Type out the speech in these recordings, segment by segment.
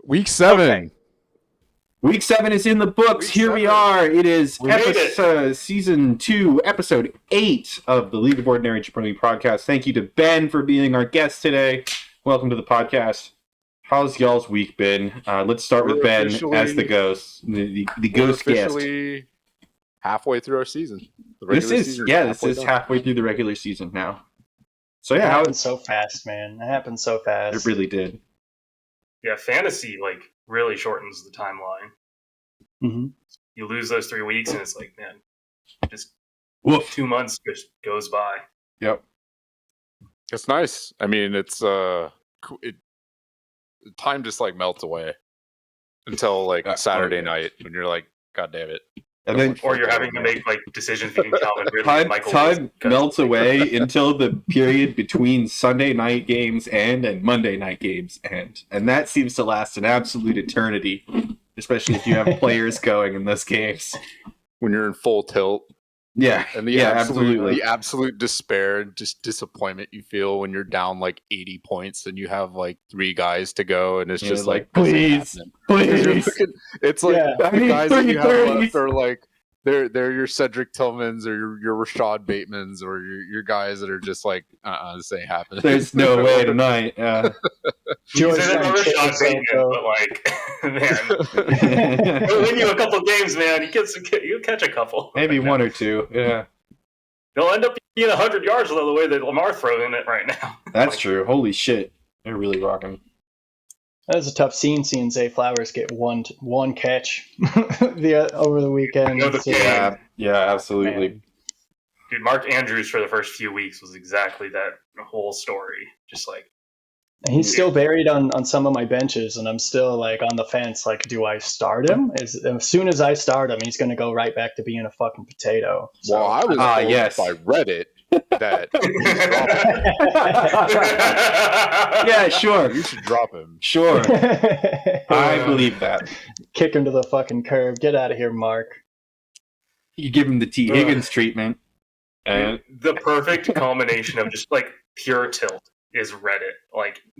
Week 7. Okay. Week 7 is in the books. Here we are. It is season 2, episode 8 of the League of Ordinary Supremacy podcast. Thank you to Ben for being our guest today. Welcome to the podcast. How's y'all's week been? Let's start with Ben as the ghost, the ghost guest. Officially halfway through our season. This is halfway through the regular season now. So yeah, it happened so fast, man. It happened so fast. It really did. Yeah, fantasy really shortens the timeline. Mm-hmm. You lose those 3 weeks, and it's like, man, just 2 months just goes by. Yep, it's nice. I mean, it's time just melts away until Saturday night when you're like, God damn it. And then, or you're having to make decisions between Calvin Ridley and Michael. Time melts away until the period between Sunday night games and Monday night games end, and that seems to last an absolute eternity, especially if you have players going in those games. When you're in full tilt, and the absolute despair and just disappointment you feel when you're down 80 points and you have 3 guys to go, and it's just please. It's the guys that you have left are they're your Cedric Tillmans or your Rashad Batemans or your guys that are just this ain't happening. There's no way tonight. George Rashad Bateman, but man, he'll win you a couple games, man. You'll catch a couple, maybe one or two. Yeah, they'll end up being 100 yards though, the way that Lamar throwing it right now. That's true. Holy shit, they're really rocking. That was a tough scene seeing Zay Flowers get one catch over the weekend. Yeah, absolutely. Man. Dude, Mark Andrews for the first few weeks was exactly that whole story. Just and he's still buried on some of my benches, and I'm still on the fence. Do I start him? As soon as I start him, he's going to go right back to being a fucking potato. So, well, I was told by Reddit that yeah, sure, you should drop him. Sure, I believe that. Kick him to the fucking curb. Get out of here, Mark. You give him the T. Higgins treatment. And the perfect culmination of just pure tilt is Reddit,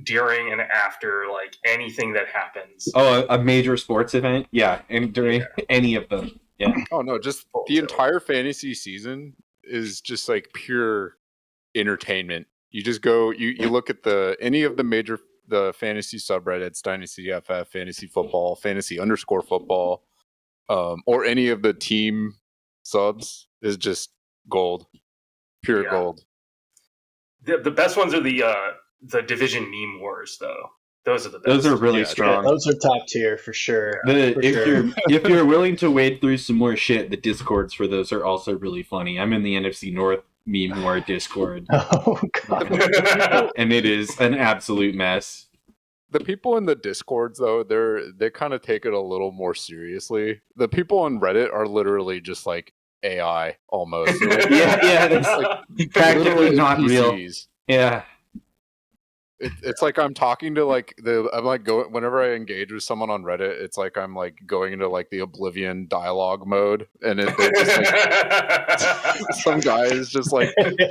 during and after anything that happens. Oh, a major sports event? Yeah, and during any of them. Yeah. Oh no, just the entire fantasy season is just pure entertainment. You just go, you look at any of the fantasy subreddits, Dynasty FF, fantasy football, fantasy _football, or any of the team subs is just gold, pure gold. The best ones are the division meme wars, though. Those are the best. Those are really strong. Yeah, those are top tier for sure. If you're willing to wade through some more shit, the discords for those are also really funny. I'm in the NFC North meme war Discord. Oh god. And it is an absolute mess. The people in the Discords though, they kind of take it a little more seriously. The people on Reddit are literally just AI almost. Yeah, it's practically not real. Yeah. It's I'm talking to whenever I engage with someone on Reddit, it's I'm going into the Oblivion dialogue mode, and they're just some guy is just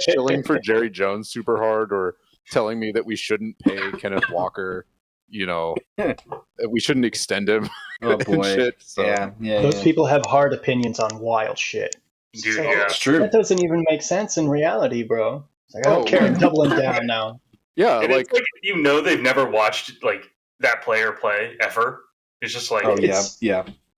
chilling for Jerry Jones super hard, or telling me that we shouldn't pay Kenneth Walker, we shouldn't extend him. Oh boy, shit, so. Yeah. Those people have hard opinions on wild shit. Dude, it's true. That doesn't even make sense in reality, bro. I don't care. I'm doubling down now. Yeah, it's they've never watched that player play ever. It's just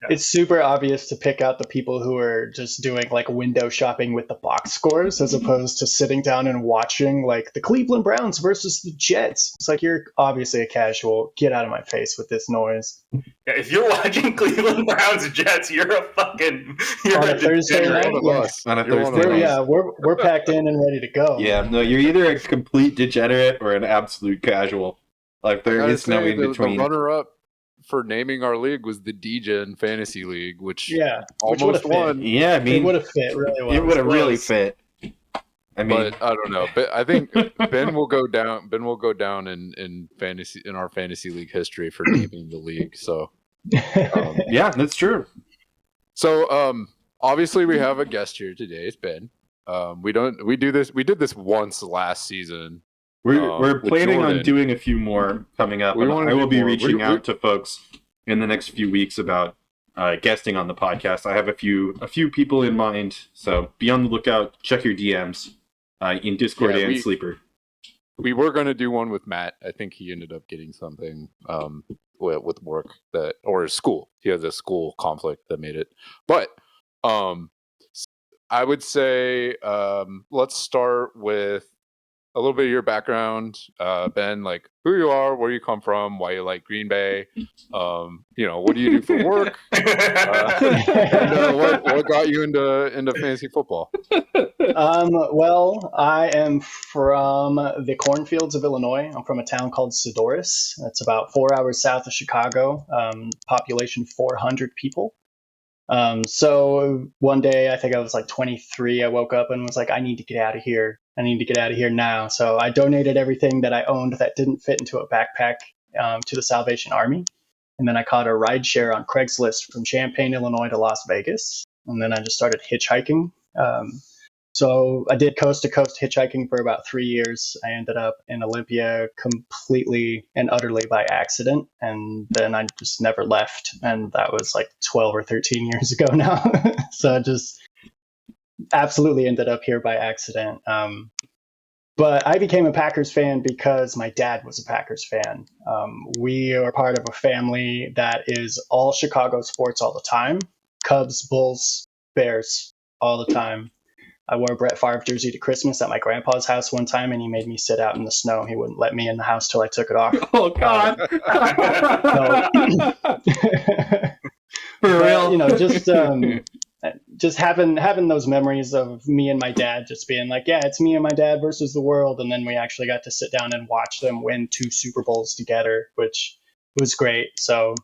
It's super obvious to pick out the people who are just doing window shopping with the box scores as opposed to sitting down and watching the Cleveland Browns versus the Jets. It's you're obviously a casual. Get out of my face with this noise. Yeah, if you're watching Cleveland Browns Jets, you're a Thursday night. On a Thursday night. Yeah, we're packed in and ready to go. Yeah, no, you're either a complete degenerate or an absolute casual. There is no in between. The runner-up for naming our league was the Degen Fantasy League, which almost won. Yeah, I mean, it would have fit really well. It would have really fit. I mean, but I don't know. But I think Ben will go down. Ben will go down in our fantasy league history for naming the league. So, yeah, that's true. So, obviously, we have a guest here today. It's Ben. We did this once last season We're with planning Jordan. on doing a few more coming up. We And wanna I will do be more. reaching We- out to folks in the next few weeks about guesting on the podcast. I have a few people in mind, so be on the lookout. Check your DMs in Discord and Sleeper. We were going to do one with Matt. I think he ended up getting something with work or school. He has a school conflict that made it. But I would say let's start with a little bit of your background, Ben, like who you are, where you come from, why you like Green Bay, what do you do for work, and what got you into fantasy football? Well, I am from the cornfields of Illinois. I'm from a town called Sedoris. That's about 4 hours south of Chicago. Population 400 people. So one day, I think I was like 23, I woke up and was like, I need to get out of here. I need to get out of here now. So I donated everything that I owned that didn't fit into a backpack to the Salvation Army. And then I caught a ride share on Craigslist from Champaign, Illinois to Las Vegas. And then I just started hitchhiking. So I did coast-to-coast hitchhiking for about 3 years. I ended up in Olympia completely and utterly by accident, and then I just never left. And that was like 12 or 13 years ago now. So I just absolutely ended up here by accident. But I became a Packers fan because my dad was a Packers fan. We are part of a family that is all Chicago sports all the time. Cubs, Bulls, Bears, all the time. I wore a Brett Favre jersey to Christmas at my grandpa's house one time, and he made me sit out in the snow. He wouldn't let me in the house till I took it off. Oh God! For real, just having those memories of me and my dad just being like, yeah, it's me and my dad versus the world, and then we actually got to sit down and watch them win 2 Super Bowls together, which was great. So.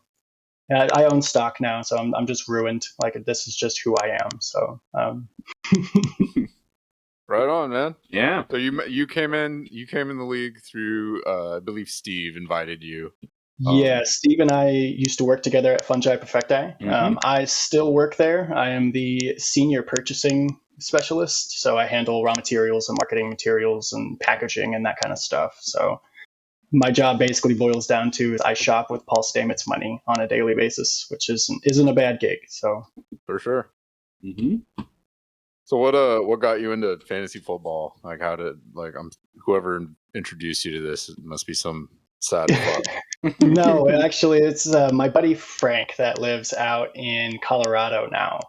I own stock now, so I'm just ruined. Like this is just who I am. So, Right on, man. Yeah. So you came in the league through I believe Steve invited you. Yeah, Steve and I used to work together at Fungi Perfecti. Mhm. I still work there. I am the senior purchasing specialist, so I handle raw materials and marketing materials and packaging and that kind of stuff. So. My job basically boils down to is I shop with Paul Stamit's money on a daily basis, which isn't a bad gig. So for sure. Mm-hmm. So what got you into fantasy football? Like whoever introduced you to this, it must be some sad fuck. No, actually, it's my buddy Frank that lives out in Colorado now.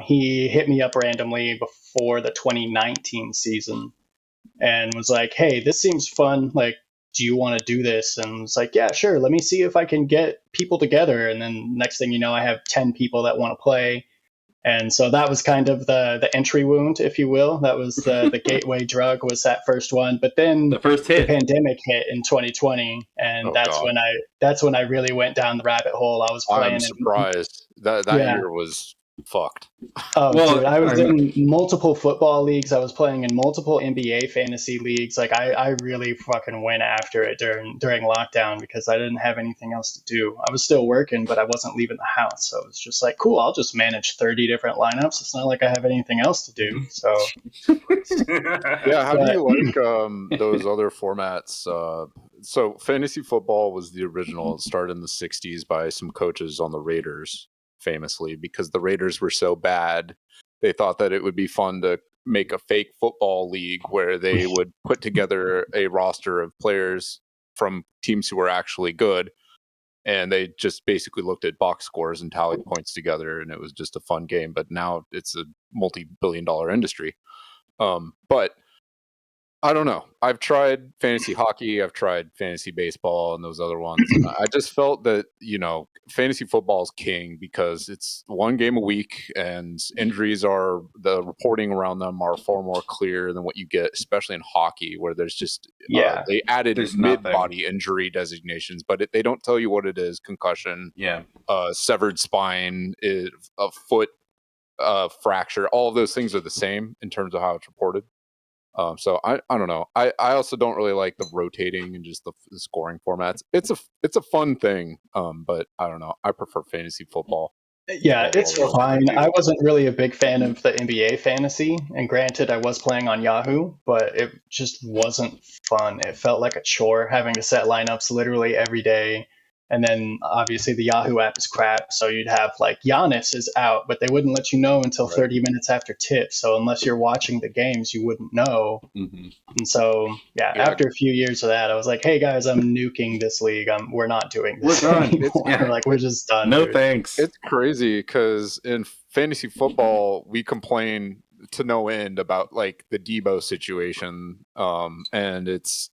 He hit me up randomly before the 2019 season and was like, "Hey, this seems fun. Like, do you want to do this?" And it's like, yeah, sure. Let me see if I can get people together. And then next thing you know, I have 10 people that want to play. And so that was kind of the entry wound, if you will. That was the gateway drug was that first one. But then The first hit. the pandemic hit in 2020, and that's when I really went down the rabbit hole. I was playing. I'm surprised that year was fucked. Oh, dude, I was in multiple football leagues. I was playing in multiple NBA fantasy leagues. Like I really fucking went after it during lockdown because I didn't have anything else to do. I was still working, but I wasn't leaving the house. So it's just like, cool, I'll just manage 30 different lineups. It's not like I have anything else to do. So yeah, how do you like those other formats? So fantasy football was the original. It started in the 60s by some coaches on the Raiders. Famously, because the Raiders were so bad, they thought that it would be fun to make a fake football league where they would put together a roster of players from teams who were actually good, and they just basically looked at box scores and tallied points together, and it was just a fun game. But now it's a multi-billion-dollar industry. But I don't know. I've tried fantasy hockey, I've tried fantasy baseball and those other ones. And I just felt that, fantasy football is king because it's one game a week and injuries the reporting around them are far more clear than what you get, especially in hockey where there's just, they added mid-body injury designations, but they don't tell you what it is. Concussion, severed spine, a foot fracture, all of those things are the same in terms of how it's reported. So I don't know. I also don't really like the rotating and just the scoring formats. It's a fun thing, but I don't know. I prefer fantasy football. Yeah, it's fine. I wasn't really a big fan of the NBA fantasy, and granted, I was playing on Yahoo, but it just wasn't fun. It felt like a chore having to set lineups literally every day. And then obviously the Yahoo app is crap, so you'd have like Giannis is out, but they wouldn't let you know until 30 minutes after tip. So unless you're watching the games, you wouldn't know. Mm-hmm. And so, after a few years of that, I was like, hey guys, I'm nuking this league. We're not doing this anymore. Like, we're just done. No dude. thanks. It's crazy because in fantasy football, we complain to no end about like the Debo situation. And it's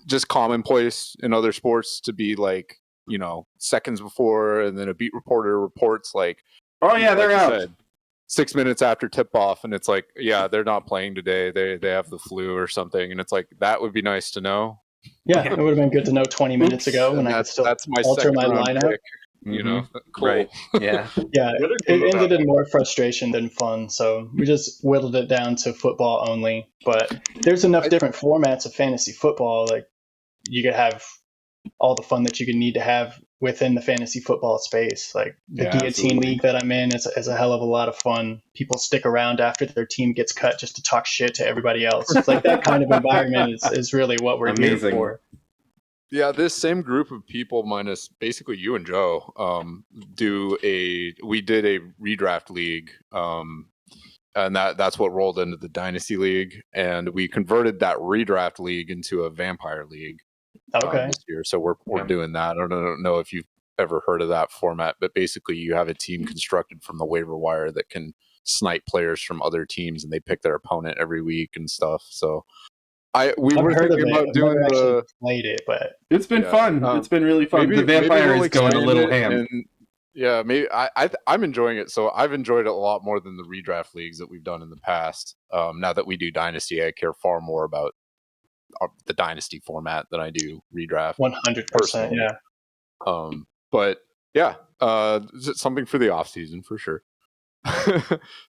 just commonplace in other sports to be like, seconds before, and then a beat reporter reports like, oh yeah, they're out. 6 minutes after tip off, and it's like, yeah, they're not playing today. They have the flu or something, and it's like, that would be nice to know. Yeah, it would have been good to know 20 minutes ago, and I could still alter my lineup. Pick, cool. Right? Yeah, yeah. It ended in more frustration than fun, so we just whittled it down to football only. But there's enough different formats of fantasy football, like you could have all the fun that you could need to have within the fantasy football space. Like the guillotine league that I'm in is a hell of a lot of fun. People stick around after their team gets cut just to talk shit to everybody else. It's like that kind of environment is really what we're here for. Yeah, this same group of people, minus basically you and Joe, we did a redraft league, and that's what rolled into the Dynasty League, and we converted that redraft league into a vampire league. This year, so we're doing that. I don't know if you've ever heard of that format, but basically you have a team constructed from the waiver wire that can snipe players from other teams, and they pick their opponent every week and stuff. So we were thinking about doing the played it, but it's been fun. It's been really fun. The vampire is going a little ham. Yeah, maybe I'm enjoying it. So I've enjoyed it a lot more than the redraft leagues that we've done in the past. Now that we do Dynasty, I care far more about the Dynasty format than I do redraft. 100%, yeah. But yeah, something for the off season for sure.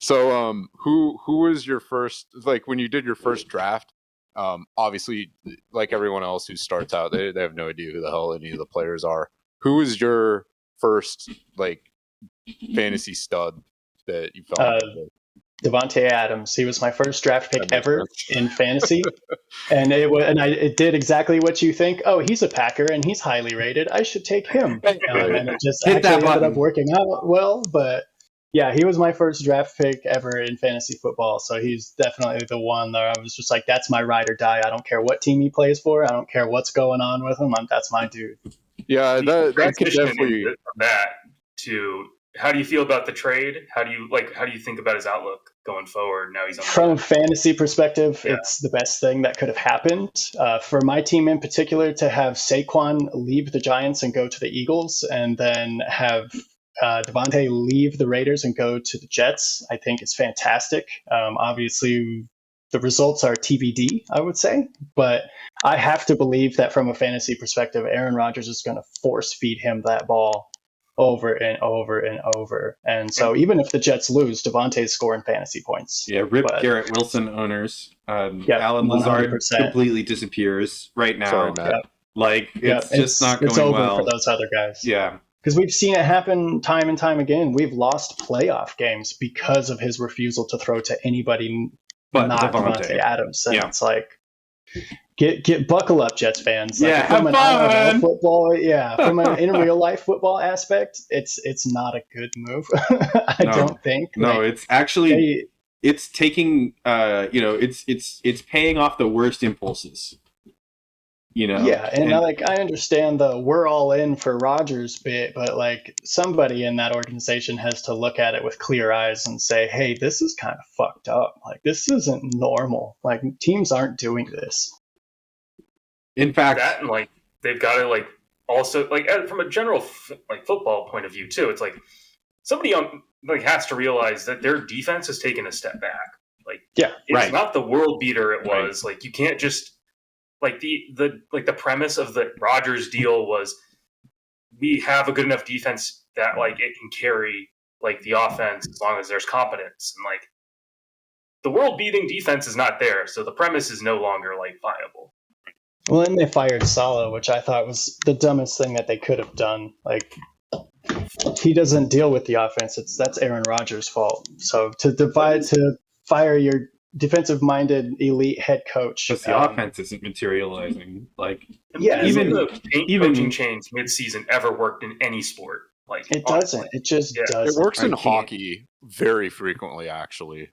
So, who was your first? Like when you did your first draft, obviously, like everyone else who starts out, they have no idea who the hell any of the players are. Who was your first like fantasy stud that you felt? Davante Adams. He was my first draft pick ever in fantasy, and it did exactly what you think. Oh, he's a Packer and he's highly rated. I should take him, and it just ended up working out well. But yeah, he was my first draft pick ever in fantasy football, so he's definitely the one that I was just like, that's my ride or die. I don't care what team he plays for. I don't care what's going on with him. That's my dude. Yeah, that could definitely that to. How do you feel about the trade? How do you think about his outlook going forward? Now he's on from a fantasy perspective, it's the best thing that could have happened for my team in particular. To have Saquon leave the Giants and go to the Eagles, and then have Davante leave the Raiders and go to the Jets, I think is fantastic. Obviously, the results are TBD, I would say, but I have to believe that from a fantasy perspective, Aaron Rodgers is going to force feed him that ball over and over and over. And so even if the Jets lose, Davante's scoring fantasy points. Yeah, Garrett Wilson owners. Alan Lazard 100%. Completely disappears right now. Sorry, Matt. Like, it's just not going over well. for those other guys. Yeah. Because we've seen it happen time and time again. We've lost playoff games because of his refusal to throw to anybody but not Davante Adams. And it's like, Get buckle up, Jets fans. Like, from an IRL football, from an in real life football aspect, it's not a good move. I don't think. No, it's actually it's taking it's paying off the worst impulses. Yeah, and I understand the we're all in for Rodgers bit, but like somebody in that organization has to look at it with clear eyes and say, hey, this is kind of fucked up. Like, this isn't normal. Like, teams aren't doing this. In fact, that and like they've got to also from a general football point of view too. It's like somebody has to realize that their defense has taken a step back. It's not the world beater it was. Like, you can't just the premise of the Rodgers deal was we have a good enough defense that it can carry the offense as long as there's competence, and the world beating defense is not there, so the premise is no longer viable. Well, and they fired Saleh, which I thought was the dumbest thing that they could have done. he doesn't deal with the offense. That's Aaron Rodgers' fault. So to fire your defensive-minded elite head coach, because the offense isn't materializing. Like, yeah, even coaching change mid-season ever worked in any sport. Like, it doesn't. It just doesn't. It works in hockey very frequently, actually.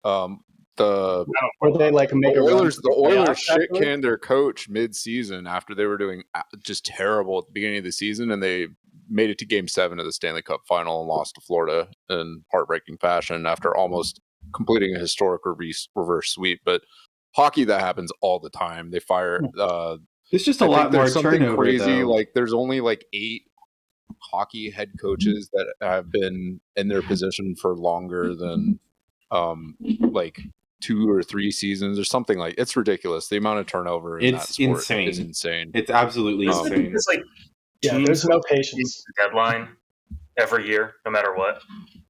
Or they like make the Oilers shit-canned their coach mid-season after they were doing just terrible at the beginning of the season, and they made it to Game 7 of the Stanley Cup Final and lost to Florida in heartbreaking fashion after almost completing a historic reverse sweep. But hockey, that happens all the time. They fire. It's just a lot more turnover. Crazy. Though. Like there's only like 8 hockey head coaches that have been in their position for longer than like 2 or 3 seasons or something. Like it's ridiculous. The amount of turnover in that sport is insane. It's absolutely insane. It's like there's no patience. Deadline every year, no matter what.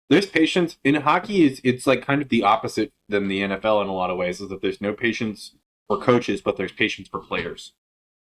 There's patience in hockey. It's like kind of the opposite than the NFL in a lot of ways. Is that there's no patience for coaches, but there's patience for players,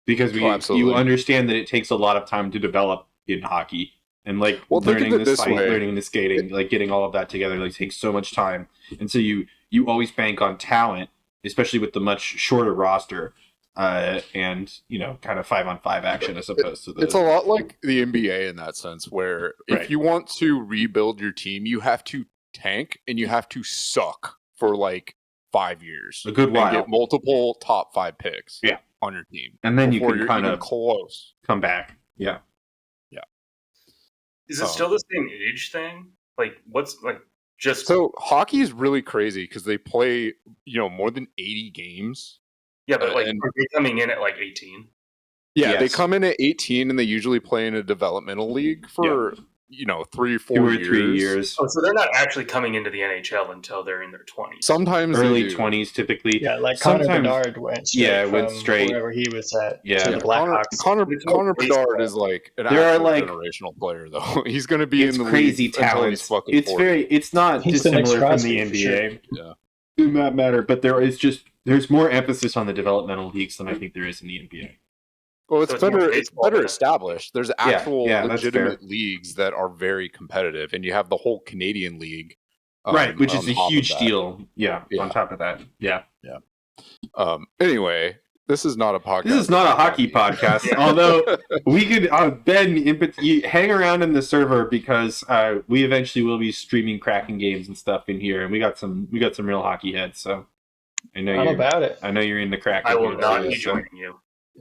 because you understand that it takes a lot of time to develop in hockey, and like learning the sight, learning the skating, like getting all of that together, like takes so much time, and so you always bank on talent, especially with the much shorter roster. And kind of 5-on-5 action as opposed to it's a lot like the NBA in that sense, where if you want to rebuild your team, you have to tank and you have to suck for like 5 years, a good while, and get multiple top 5 picks on your team, and then you can kind of come back. Is it still the same age thing? Like what's like just so hockey is really crazy because they play more than 80 games. Yeah, but like, are they coming in at like 18? Yeah, they come in at 18, and they usually play in a developmental league for 3 or 4 years. 3 years. Oh, so they're not actually coming into the NHL until they're in their 20s. Sometimes early 20s, typically. Yeah, like Connor Bedard went straight wherever he was at. To the Blackhawks. Connor Bedard is like an generational player, though. He's going to be in the crazy talent. It's not dissimilar from the NBA. Yeah, in that matter, but there's more emphasis on the developmental leagues than I think there is in the NBA. Well, it's better established. There's actual legitimate leagues that are very competitive, and you have the whole Canadian League, which is a huge deal. Yeah, on top of that, yeah. Anyway, this is not a podcast. This is not a hockey podcast. Although we could Ben hang around in the server because we eventually will be streaming Kraken games and stuff in here, and we got some real hockey heads. So I'm about it. I know you're in the Kraken. I will not be joining you.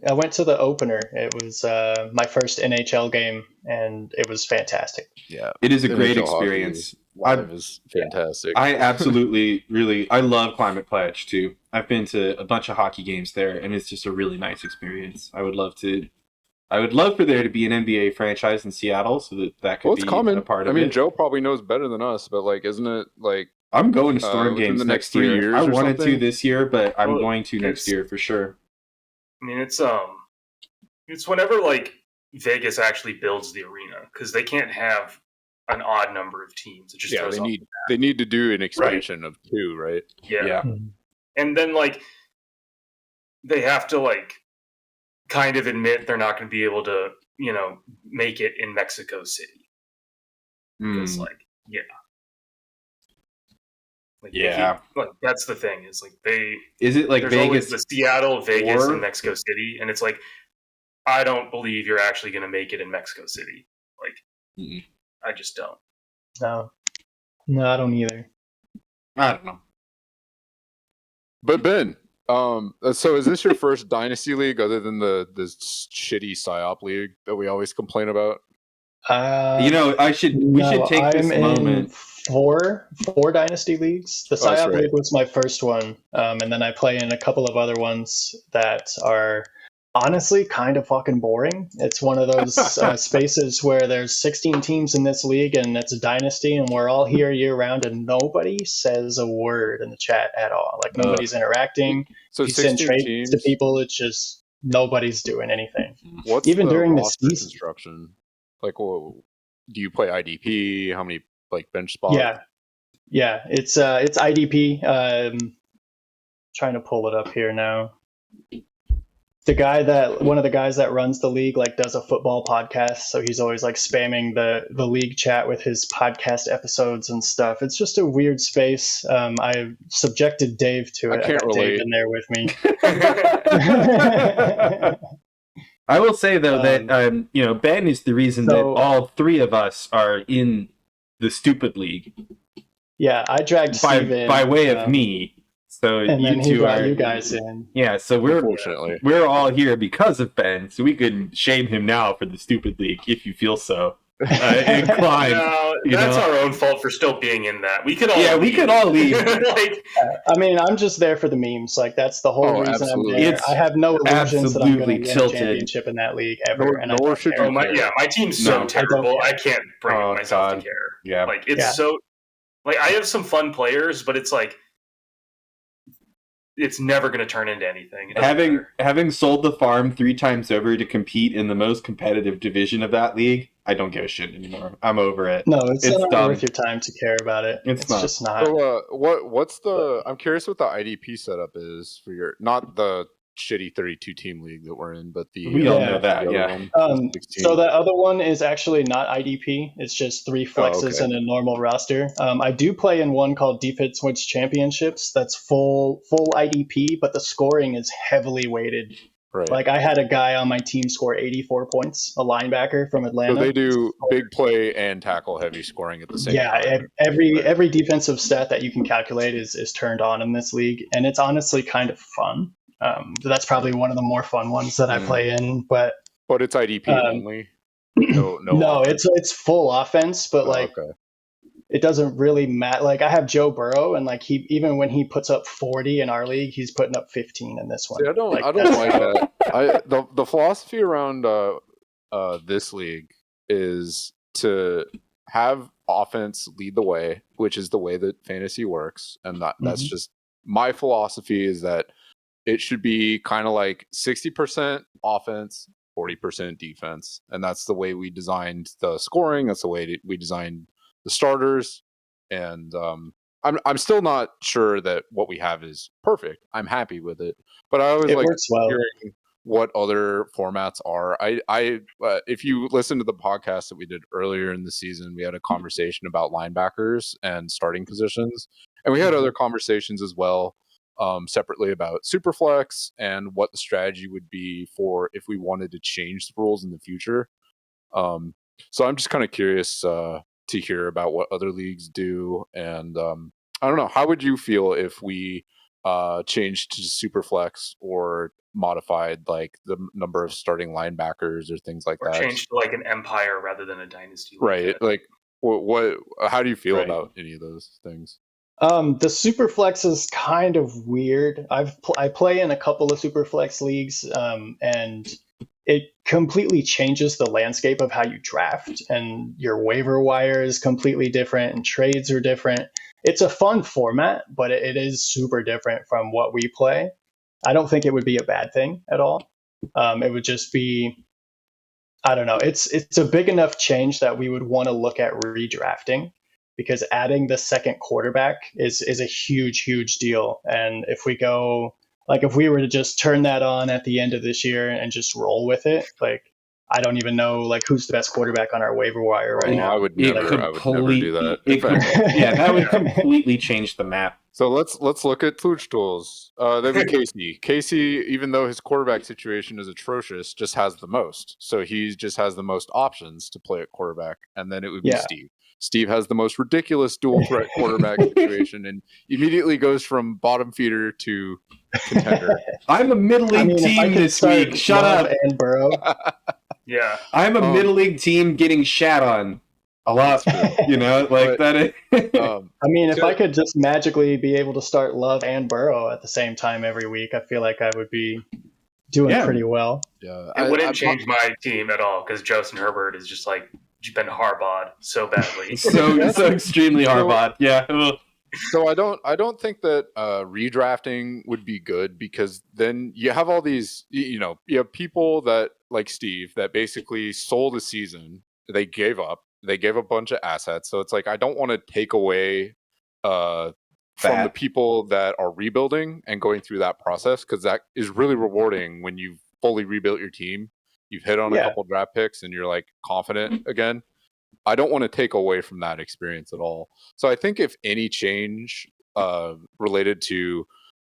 I went to the opener. It was my first NHL game, and it was fantastic. Yeah, it is a great experience. It was fantastic. I absolutely, I love Climate Pledge too. I've been to a bunch of hockey games there, and it's just a really nice experience. I would love for there to be an NBA franchise in Seattle, so that could be a part of it. I mean, Joe probably knows better than us, but like, isn't it like? I'm going to Storm games the next 3 year. I wanted to this year, but I'm going to next year for sure. I mean, it's whenever like Vegas actually builds the arena, because they can't have an odd number of teams. It just they need to do an expansion of 2, right? Yeah. And then like they have to like kind of admit they're not going to be able to make it in Mexico City. It's like that's the thing. Is like is it like there's Vegas, always the Seattle, Vegas, and Mexico City, and it's like I don't believe you're actually going to make it in Mexico City. Like I just don't. No, I don't either. I don't know. But Ben, so is this your first Dynasty League other than the shitty PSYOP League that we always complain about? We should take this moment. 4 Dynasty Leagues. The PSYOP League was my first one, and then I play in a couple of other ones that are honestly kind of fucking boring. It's one of those spaces where there's 16 teams in this league, and it's a dynasty, and we're all here year round, and nobody says a word in the chat at all. Like nobody's interacting. So you send trades to people. It's just nobody's doing anything. What's even during the season construction? Like, do you play IDP? How many like bench spots? Yeah. It's IDP. Trying to pull it up here now. one of the guys that runs the league like does a football podcast, so he's always like spamming the league chat with his podcast episodes and stuff. It's just a weird space. I subjected Dave to it. I got Dave in there with me. I will say though that Ben is the reason that all three of us are in the stupid league. Yeah, I dragged Steve in by way of me. So and then he got you guys in. Yeah, so we're all here because of Ben, so we could shame him now for the stupid league if you feel so inclined. No, that's our own fault for still being in that. We could all leave. I mean, I'm just there for the memes. Like that's the whole reason absolutely. I'm there. I have no illusions that I'm going to win tilted. a championship in that league ever. Nor should you. My team's so terrible. I can't bring myself to care. Yeah, like it's so. Like I have some fun players, but it's like. It's never going to turn into anything. Having sold the farm 3 times over to compete in the most competitive division of that league, I don't give a shit anymore. I'm over it. No, it's not worth your time to care about it. It's just not. So, what's the? I'm curious what the IDP setup is for your not the shitty 32 team league that we're in, but we all know that. Yeah. So the other one is actually not IDP. It's just 3 flexes and a normal roster. I do play in one called Defense Wins Championships. That's full IDP, but the scoring is heavily weighted. Right. Like I had a guy on my team score 84 points, a linebacker from Atlanta. So they do big play and tackle heavy scoring at the same time. Yeah, every defensive stat that you can calculate is turned on in this league, and it's honestly kind of fun. That's probably one of the more fun ones that I play in, but it's IDP only. No, it's full offense, but it doesn't really matter. Like I have Joe Burrow, and like even when he puts up 40 in our league, he's putting up 15 in this one. See, I don't like that. The philosophy around this league is to have offense lead the way, which is the way that fantasy works, and that's just my philosophy. Is that it should be kind of like 60% offense, 40% defense. And that's the way we designed the scoring. That's the way we designed the starters. And I'm still not sure that what we have is perfect. I'm happy with it. But I always like hearing what other formats are. I if you listen to the podcast that we did earlier in the season, we had a conversation about linebackers and starting positions. And we had other conversations as well. Separately about Superflex and what the strategy would be for if we wanted to change the rules in the future. So I'm just kind of curious to hear about what other leagues do. And I don't know, how would you feel if we changed to Superflex or modified like the number of starting linebackers or things like that? Changed to like an empire rather than a dynasty. Right. Like what how do you feel about any of those things? The Superflex is kind of weird. I play in a couple of Superflex leagues, and it completely changes the landscape of how you draft, and your waiver wire is completely different, and trades are different. It's a fun format, but it is super different from what we play. I don't think it would be a bad thing at all. It would just be, I don't know. It's a big enough change that we would want to look at redrafting. Because adding the second quarterback is a huge deal. And if we were to just turn that on at the end of this year and just roll with it, like I don't even know like who's the best quarterback on our waiver wire right now. I would never do that. That would completely change the map. So let's look at Leauge tools. Then Casey. Casey, even though his quarterback situation is atrocious, just has the most. So he just has the most options to play at quarterback, and then it would be Steve. Steve has the most ridiculous dual threat quarterback situation and immediately goes from bottom feeder to contender. I'm a middle league team this week. Shut up. And Burrow. Yeah. I'm a middle league team getting shat on a lot. You know, like that. If I could just magically be able to start Love and Burrow at the same time every week, I feel like I would be doing pretty well. Yeah. It wouldn't change my team at all because Justin Herbert is just like, you've been Harbaugh'd so badly. so extremely Harbaugh'd. Yeah. So I don't think that redrafting would be good because then you have all these, you have people that like Steve that basically sold a season. They gave up. They gave a bunch of assets. So it's like, I don't want to take away from the people that are rebuilding and going through that process because that is really rewarding when you've fully rebuilt your team, you've hit on a couple draft picks, and you're like confident again. I don't want to take away from that experience at all. So I think if any change related to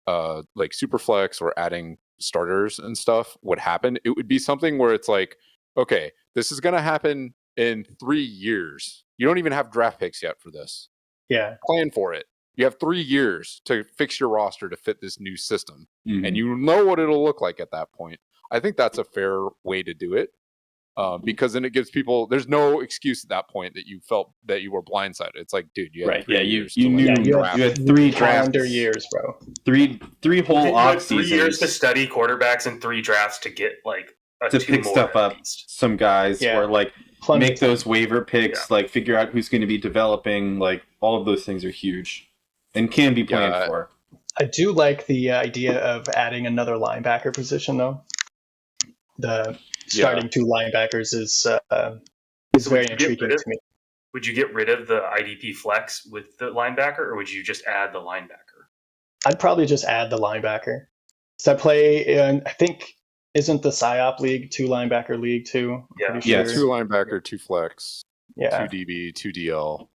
like Superflex or adding starters and stuff would happen, it would be something where it's like, okay, this is going to happen in 3 years. You don't even have draft picks yet for this. Yeah. Plan for it. You have 3 years to fix your roster to fit this new system. And you know what it'll look like at that point. I think that's a fair way to do it. Because then it gives people, there's no excuse at that point that you felt that you were blindsided. It's like, dude, you had 3 years. You had 3 calendar years, bro. Three whole off seasons. 3 years to study quarterbacks and 3 drafts to get like to pick stuff up, some guys, or like make those waiver picks, like figure out who's going to be developing. Like all of those things are huge and can be planned for. I do like the idea of adding another linebacker position, though. The starting 2 linebackers is very intriguing to me. Would you get rid of the IDP flex with the linebacker, or would you just add the linebacker? I'd probably just add the linebacker. So I play in, I think, isn't the PSYOP league 2 linebacker league too? Yeah, 2 linebacker, 2 flex, 2 DB, 2 DL.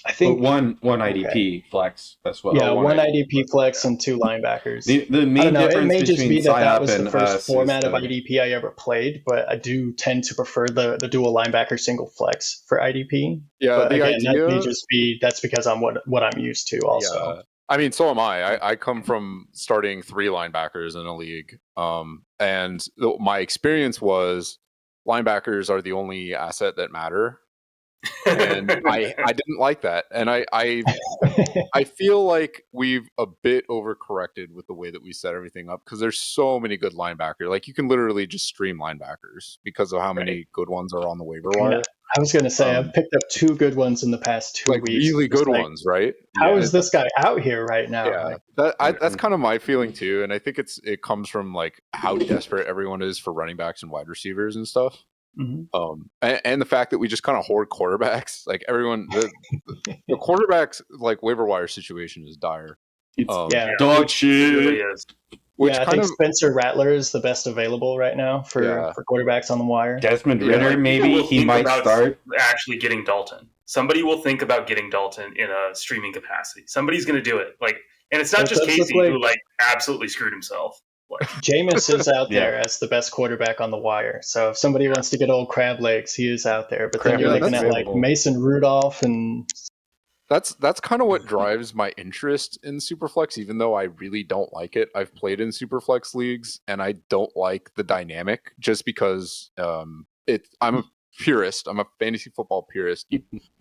I think one IDP flex as well. Yeah, one IDP flex and 2 linebackers. The main difference it may just be that was the first format of IDP I ever played, but I do tend to prefer the dual linebacker single flex for IDP. Yeah, but again, that may just be that's because I'm what I'm used to also. Yeah. I mean, so am I. I come from starting 3 linebackers in a league, and my experience was linebackers are the only asset that matter. And I didn't like that, and I feel like we've a bit overcorrected with the way that we set everything up, because there's so many good linebackers. Like you can literally just stream linebackers because of how many good ones are on the waiver wire. I was going to say I've picked up 2 good ones in the past 2 weeks. Really good ones, right? How is this guy out here right now? Yeah, that's kind of my feeling too, and I think it comes from like how desperate everyone is for running backs and wide receivers and stuff. And the fact that we just kind of hoard quarterbacks, like everyone, the quarterbacks like waiver wire situation is dire. Dog shit. Really is. I think Spencer Rattler is the best available right now for quarterbacks on the wire. Desmond Ridder, maybe he might start. Actually, getting Dalton. Somebody will think about getting Dalton in a streaming capacity. Somebody's going to do it. And it's not just Casey who absolutely screwed himself. Jameis is out there as the best quarterback on the wire. So if somebody wants to get old crab legs, he is out there. But then you're looking at like Mason Rudolph, and that's kind of what drives my interest in Superflex, even though I really don't like it. I've played in Superflex leagues and I don't like the dynamic just because I'm a purist. I'm a fantasy football purist.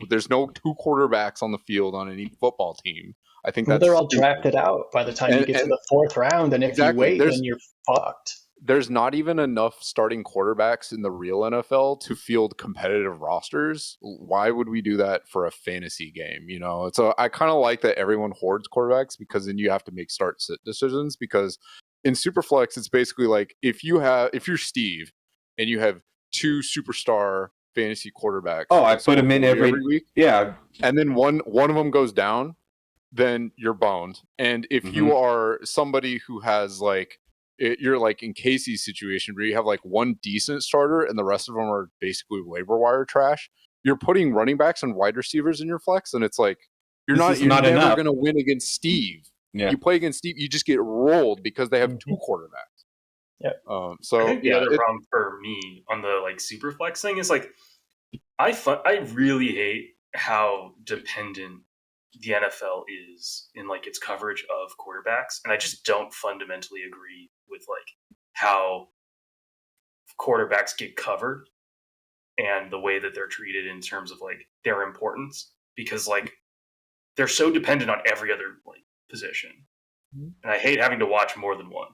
There's no 2 quarterbacks on the field on any football team. I think they're all drafted out by the time you get to the 4th round, and if you wait, then you're fucked. There's not even enough starting quarterbacks in the real NFL to field competitive rosters. Why would we do that for a fantasy game? So I kind of like that everyone hoards quarterbacks, because then you have to make start-sit decisions. Because in Superflex, it's basically like if you're Steve and you have 2 superstar fantasy quarterbacks. Oh, I put them in every week. Yeah, and then one of them goes down, then you're boned. And if you are somebody who has you're like in Casey's situation where you have like 1 decent starter and the rest of them are basically waiver wire trash, you're putting running backs and wide receivers in your flex, and it's like you're never going to win against Steve. You play against Steve, you just get rolled because they have 2 quarterbacks. Yeah. I think the other problem for me on the Superflex thing is I really hate how dependent the NFL is in its coverage of quarterbacks, and I just don't fundamentally agree with how quarterbacks get covered and the way that they're treated in terms of their importance, because they're so dependent on every other position, and I hate having to watch more than one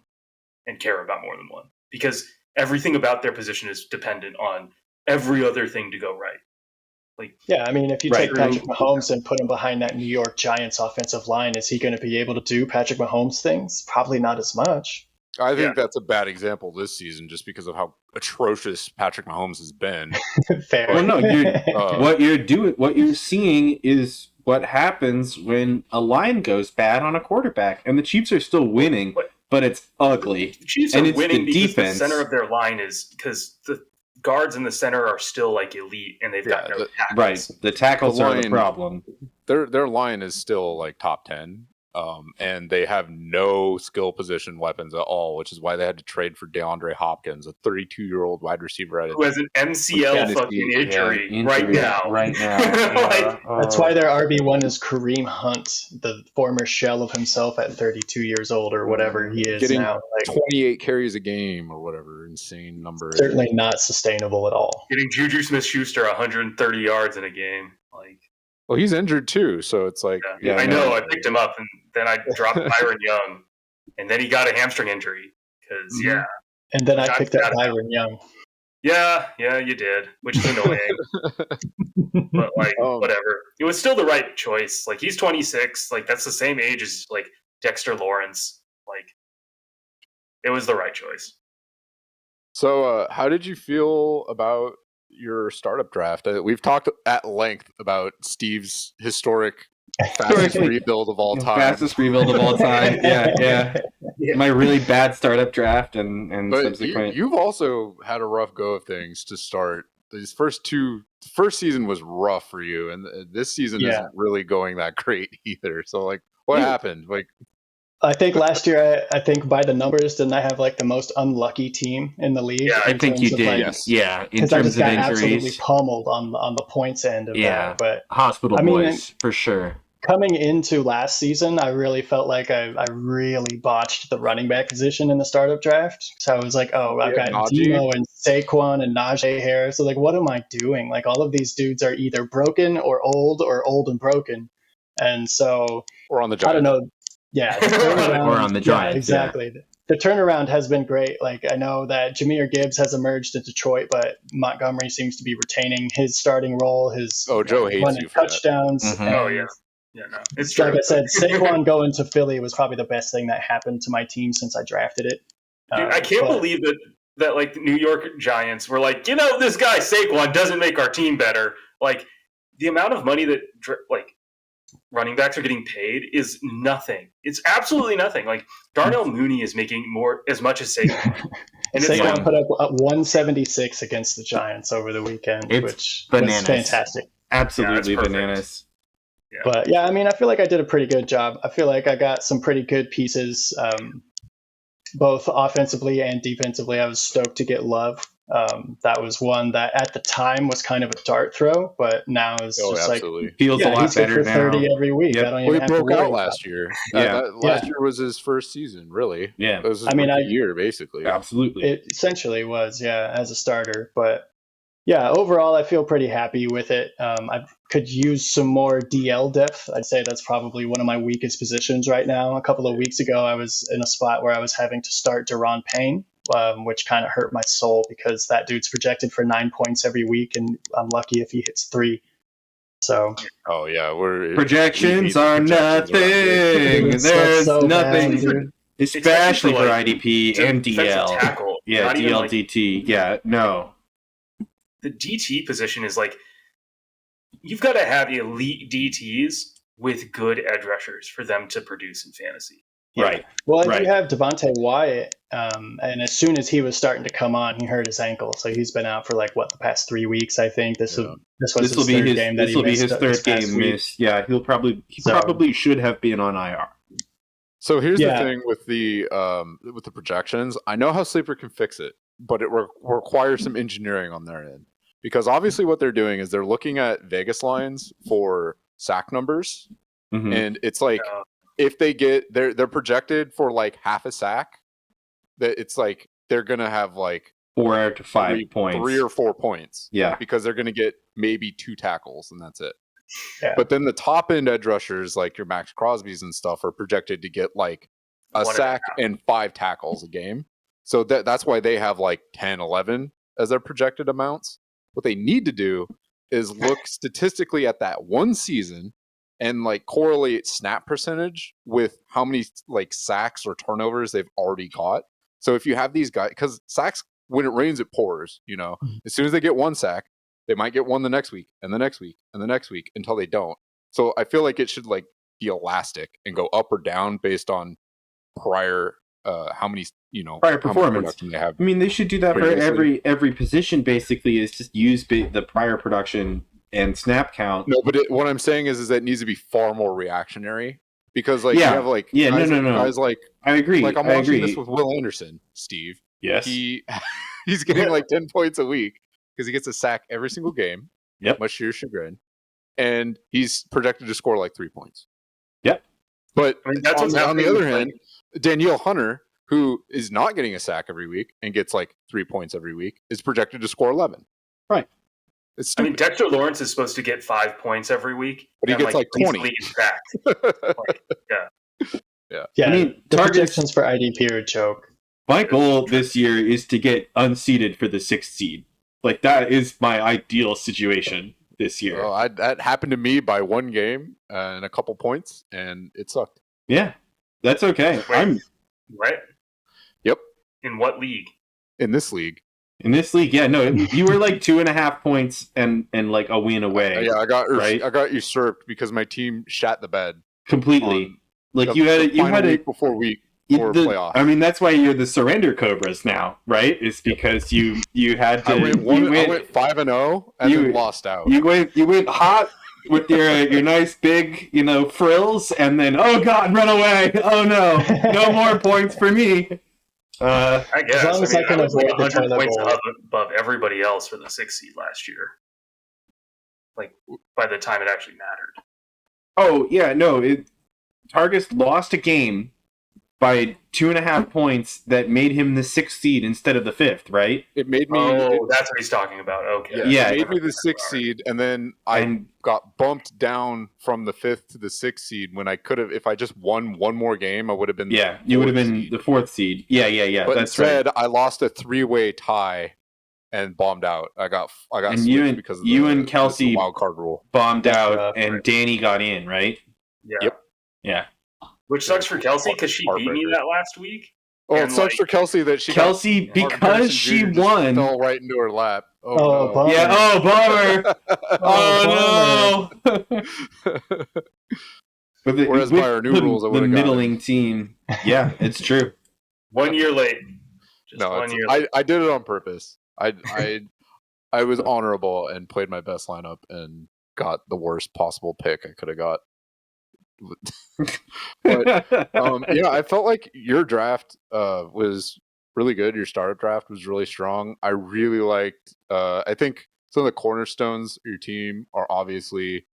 and care about more than one, because everything about their position is dependent on every other thing to go right. I mean, if you take Patrick Mahomes and put him behind that New York Giants offensive line, is he going to be able to do Patrick Mahomes things? Probably not as much. I think that's a bad example this season, just because of how atrocious Patrick Mahomes has been. Fair. Well, no, what you're seeing is what happens when a line goes bad on a quarterback, and the Chiefs are still winning but it's ugly. The Chiefs and are it's winning the because defense. the center of their line is because the guards in the center are still like elite, and they've got no tackles. Right, the tackles are the problem. Their line is still like top 10, and they have no skill position weapons at all, which is why they had to trade for DeAndre Hopkins, a 32-year-old wide receiver who has an MCL fucking injury right now. That's why their RB1 is Kareem Hunt, the former shell of himself at 32 years old or whatever he is getting now. 28 carries a game or whatever insane number. Certainly not sustainable at all. Getting Juju Smith-Schuster 130 yards in a game, like. Well, he's injured too, so it's like I know. I picked him up, and then I dropped Byron Young, and then he got a hamstring injury because And then I picked up Byron Young. Yeah, you did, which is annoying. But like, whatever. It was still the right choice. Like, he's 26. Like, that's the same age as like Dexter Lawrence. Like, it was the right choice. So, how did you feel about your startup draft? We've talked at length about Steve's historic fastest rebuild of all time. Fastest rebuild of all time. Yeah. My really bad startup draft and but subsequent. You've also had a rough go of things to start. These first season was rough for you, and this season isn't really going that great either. So, like, what happened? Like, I think last year, I think by the numbers, didn't I have like the most unlucky team in the league? Yeah, I think you did. Yes. Yeah, in terms I terms just of got injuries, absolutely pummeled on the points end of that. But hospital boys for sure. Coming into last season, I really felt like I really botched the running back position in the startup draft. So I was like, I've got Demo and Saquon and Najee Harris. So like, what am I doing? Like, all of these dudes are either broken or old and broken. And so, or on the Giants. I don't know. Yeah, or on the Giants. Yeah, exactly. Yeah. The turnaround has been great. Like, I know that Jahmyr Gibbs has emerged in Detroit, but Montgomery seems to be retaining his starting role. Joe hates you for touchdowns. That. Mm-hmm. Yeah, no, it's like true. I said, Saquon going to Philly was probably the best thing that happened to my team since I drafted it. Dude, I can't believe that like New York Giants were like, this guy Saquon doesn't make our team better. Like, the amount of money that like running backs are getting paid is nothing. It's absolutely nothing. Like, Darnell Mooney is making as much as Saquon. And Saquon put up 176 against the Giants over the weekend, which was fantastic. Absolutely bananas. Yeah. But yeah, I mean, I feel like I did a pretty good job. I feel like I got some pretty good pieces, both offensively and defensively. I was stoked to get Love. That was one that at the time was kind of a dart throw, but now is just absolutely. Feels a lot better now. 30 every week. Yep. I don't even he have broke to worry out about last year. Yeah. Last year was his first season, really. Yeah. It was his year, basically. Absolutely. It essentially was, as a starter. But yeah, overall, I feel pretty happy with it. I could use some more DL depth. I'd say that's probably one of my weakest positions right now. A couple of weeks ago, I was in a spot where I was having to start Daron Payne, which kind of hurt my soul because that dude's projected for 9 points every week, and I'm lucky if he hits 3. So, projections are nothing. There's nothing, bad, especially for IDP and DL. Tackle. Yeah, DL, DT. Yeah, no. The DT position is like, you've got to have elite DTs with good edge rushers for them to produce in fantasy. Yeah. Right. Well, you have Davante Wyatt, and as soon as he was starting to come on, he hurt his ankle, so he's been out for the past 3 weeks. I think this will be his third game. This will be his third game missed. Yeah, he probably should have been on IR. So here's the thing with the projections. I know how Sleeper can fix it, but it requires some engineering on their end, because obviously what they're doing is they're looking at Vegas lines for sack numbers, and it's like if they get they're projected for like half a sack, that it's like they're gonna have like 4 to 5 points, 3 or 4 points, because they're gonna get maybe 2 tackles and that's it. Yeah. But then the top end edge rushers, like your Max Crosby's and stuff, are projected to get like a sack and 5 tackles a game. So that's why they have like 10, 11 as their projected amounts. What they need to do is look statistically at that one season and like correlate snap percentage with how many like sacks or turnovers they've already got. So if you have these guys, because sacks, when it rains, it pours, as soon as they get 1 sack, they might get 1 the next week and the next week and the next week until they don't. So I feel like it should like be elastic and go up or down based on prior how many prior performance they have. I mean, they should do that previously. for every position. Basically, is just use the prior production and snap count. No, but what I'm saying is that it needs to be far more reactionary because you have guys like I agree. Like I'm watching this with Will Anderson, Steve. Yes, he's getting like 10 points a week because he gets a sack every single game. Yep, much to your chagrin, and he's projected to score like 3 points. Yep, but that's on the other hand, Danielle Hunter, who is not getting a sack every week and gets like 3 points every week, is projected to score 11. Right. It's stupid. I mean, Dexter Lawrence is supposed to get 5 points every week, but he gets like 20. Yeah. I mean, the projections for IDP are a joke. My goal this year is to get unseeded for the 6th seed. Like, that is my ideal situation this year. Oh, that happened to me by one game and a couple points, and it sucked. Yeah, that's okay. Right? Yep. In what league? In this league. In this league, yeah, no, you were like 2.5 points and like a win away. Yeah, I got usurped because my team shat the bed completely. Like you had week before playoff. I mean, that's why you're the surrender Cobras now, right? It's because you had to. I went 5-0 and then lost out. You went hot with your nice big frills, and then oh god, run away! Oh no more points for me. I guess. As long as I can avoid 100 points above everybody else for the 6th seed last year. Like by the time it actually mattered. Oh yeah, no. Targus lost a game by 2.5 points that made him the 6th seed instead of the 5th, right? It made me. Oh, that's what he's talking about. Okay. Yeah, it made me the 6th seed, and then I got bumped down from the 5th to the 6th seed when I could have. If I just won one more game, I would have been. Yeah, you would have been the 4th seed. Yeah. But that's instead, right. I lost a 3-way tie and bombed out. I got. And you and Kelsey wild card rule bombed out, and Danny got in, right? Yeah. Yep. Yeah. Which sucks for Kelsey because she beat me that last week. Oh, it sucks for Kelsey that because she won. Fell right into her lap. Oh, no. Yeah. Oh, bummer. Oh no. Whereas by our new rules, I would have middling team. Yeah, it's true. 1 year late. I did it on purpose. I was honorable and played my best lineup and got the worst possible pick I could have got. But I felt like your draft was really good. Your startup draft was really strong. I really liked. I think some of the cornerstones of your team are obviously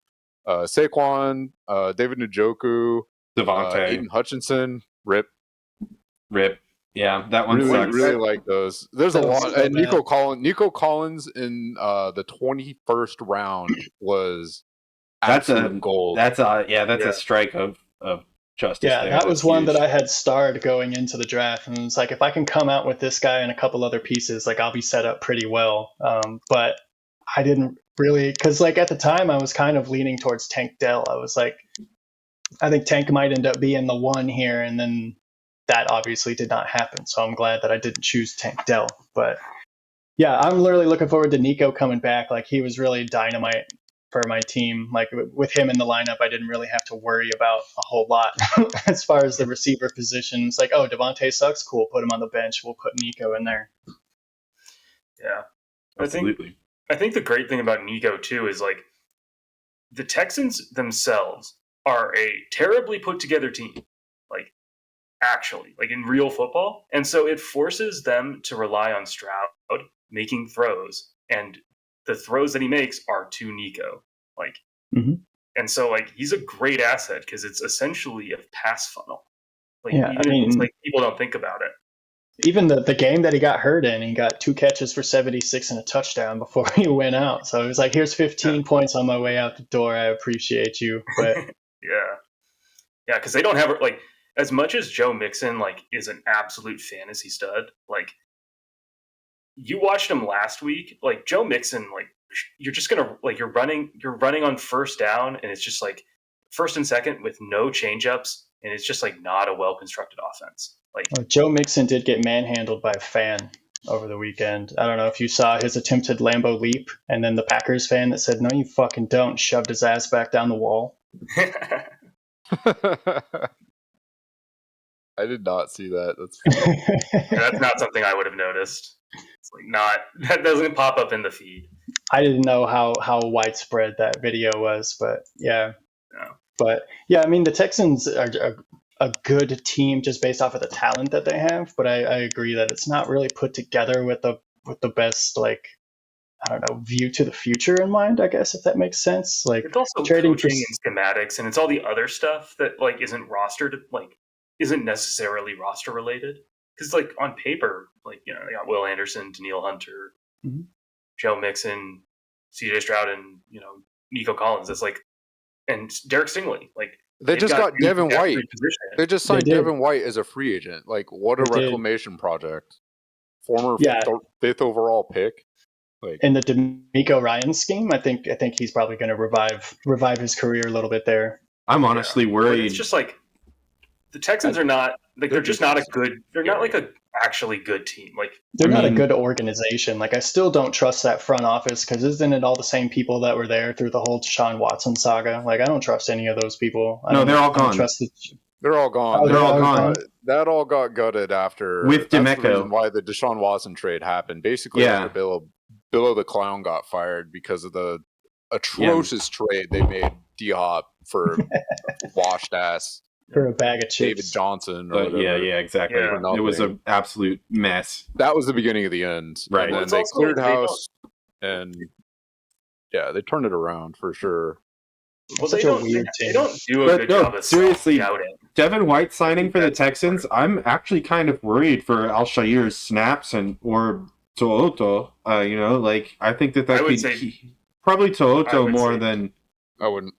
Saquon, David Njoku, Davante, Aiden Hutchinson, Rip. Yeah, that one really, sucks. Really like those. There's a lot. And Nico Collins in the 21st round was. That's gold. That's a strike of justice. Yeah, that was one that I had starred going into the draft, and it's like if I can come out with this guy and a couple other pieces, like I'll be set up pretty well. But I didn't really, because like at the time I was kind of leaning towards Tank Dell. I was like, I think Tank might end up being the one here, and then that obviously did not happen. So I'm glad that I didn't choose Tank Dell. But yeah, I'm literally looking forward to Nico coming back. Like he was really dynamite for my team. Like with him in the lineup, I didn't really have to worry about a whole lot as far as the receiver position. It's like, oh, Davante sucks, cool, put him on the bench, we'll put Nico in there. Yeah, absolutely. I think the great thing about Nico too is like the Texans themselves are a terribly put together team, like actually, like in real football, and so it forces them to rely on Stroud making throws, and the throws that he makes are to Nico, like, and so like he's a great asset because it's essentially a pass funnel. Like, yeah, it's like people don't think about it. Even the game that he got hurt in, he got 2 catches for 76 and a touchdown before he went out. So it was like, here's 15 points on my way out the door. I appreciate you, but yeah, because they don't have like as much as Joe Mixon like is an absolute fantasy stud, like. You watched him last week, like Joe Mixon, like you're just gonna like you're running on first down, and it's just like first and second with no changeups, and it's just like not a well constructed offense. Like Joe Mixon did get manhandled by a fan over the weekend. I don't know if you saw his attempted Lambeau leap, and then the Packers fan that said, "No, you fucking don't," shoved his ass back down the wall. I did not see that. That's not something I would have noticed. It's like that doesn't pop up in the feed. I didn't know how widespread that video was, but yeah. No. But yeah, I mean, the Texans are a good team just based off of the talent that they have, but I agree that it's not really put together with the best, like, I don't know, view to the future in mind, I guess, if that makes sense. Like, it's also trading coaching and schematics, and it's all the other stuff that like isn't necessarily roster related. Because like on paper, like, you know, they got Will Anderson, Danielle Hunter, Joe Mixon, CJ Stroud, and, you know, Nico Collins. It's like, and Derek Stingley. Like, they just got Devin White. They just signed Devin White as a free agent. Like, what a reclamation project. Former 5th overall pick. Like, in the D'Amico Ryans scheme, I think he's probably going to revive his career a little bit there. I'm honestly worried. But it's just like the Texans are not like they're just not a good. They're not like a actually good team. Like, they're not a good organization. Like, I still don't trust that front office, because isn't it all the same people that were there through the whole Deshaun Watson saga? Like, I don't trust any of those people. They're all gone. They're all gone. Oh, they're all gone. That all got gutted after with D'Amico. That's the reason why the Deshaun Watson trade happened. Basically, after Billo the Clown got fired because of the atrocious trade they made D-Hop for washed ass. For a bag of chips. David Johnson. Or whatever. Yeah, exactly. Yeah. It was an absolute mess. That was the beginning of the end. Right. And then they cleared house, and they turned it around for sure. Well, they don't do a good job of seriously, Devin White signing for the Texans, I'm actually kind of worried for Al-Shair's snaps or To'oto. You know, like, I think that could be probably To'oto more than I wouldn't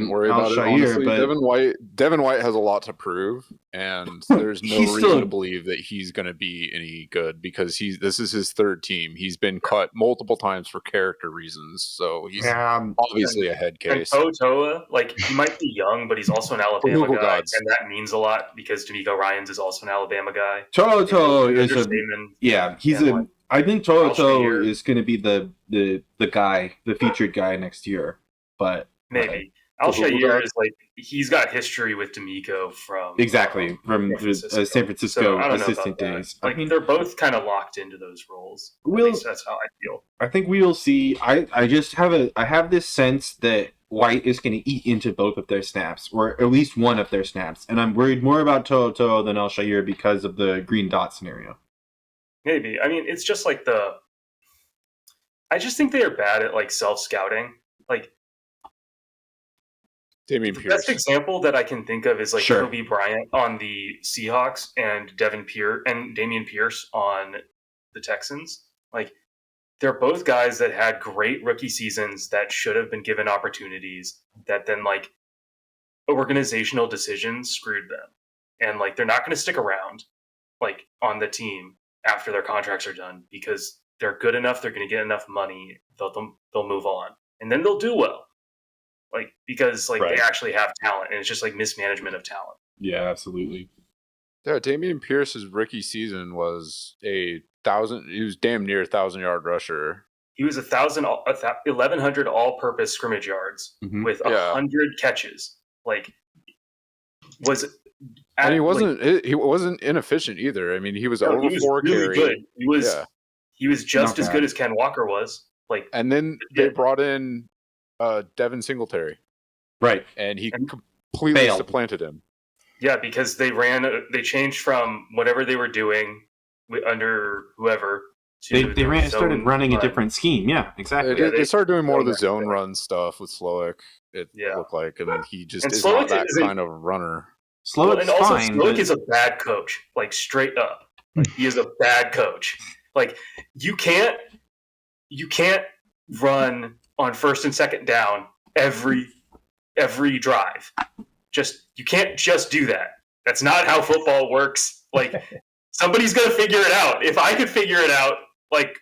worry about it. Honestly, but Devin White has a lot to prove, and there's no reason to believe that he's going to be any good, because this is his third team. He's been cut multiple times for character reasons, so he's obviously a head case. And Toa, like, he might be young, but he's also an Alabama guy, and that means a lot because D'Amico Ryans is also an Alabama guy. Toto is I think Toto is going to be the guy, the featured guy next year, but maybe. Al-Shair is like, he's got history with D'Amico from San Francisco assistant days. Like, they're both kind of locked into those roles. At least that's how I feel. I think we will see. I have this sense that White is going to eat into both of their snaps, or at least one of their snaps, and I'm worried more about Toto than Al-Shair because of the green dot scenario. Maybe. I mean, it's just like I just think they are bad at, like, self-scouting. Like, Damian the Pierce. best example that I can think of is like Kobe Bryant on the Seahawks and Damian Pierce on the Texans. Like, they're both guys that had great rookie seasons that should have been given opportunities, that then, like, organizational decisions screwed them. And, like, they're not going to stick around, like, on the team after their contracts are done, because they're good enough, they're going to get enough money, they'll move on. And then they'll do well. Like, because they actually have talent, and it's just like mismanagement of talent. Yeah, absolutely. Yeah, Damian Pierce's rookie season was he was damn near 1,000-yard rusher. He was 1,100 all-purpose scrimmage yards with 100 catches. Like, and he wasn't inefficient either. I mean, he was over 4 carries. Good. He was just as good as Ken Walker was. Like, and then they brought in Devin Singletary, right, and he completely supplanted him. Yeah, because they changed from whatever they were doing under whoever to started running a different scheme. Yeah, exactly. They started doing more of the zone run stuff with Slowick. It looked like, and he just is not that kind of runner. Slowick's fine. Slowick is a bad coach, like, straight up. Like, he is a bad coach. Like, you can't run on first and second down every drive. You can't just do that. That's not how football works. Like, somebody's going to figure it out. If I could figure it out, like,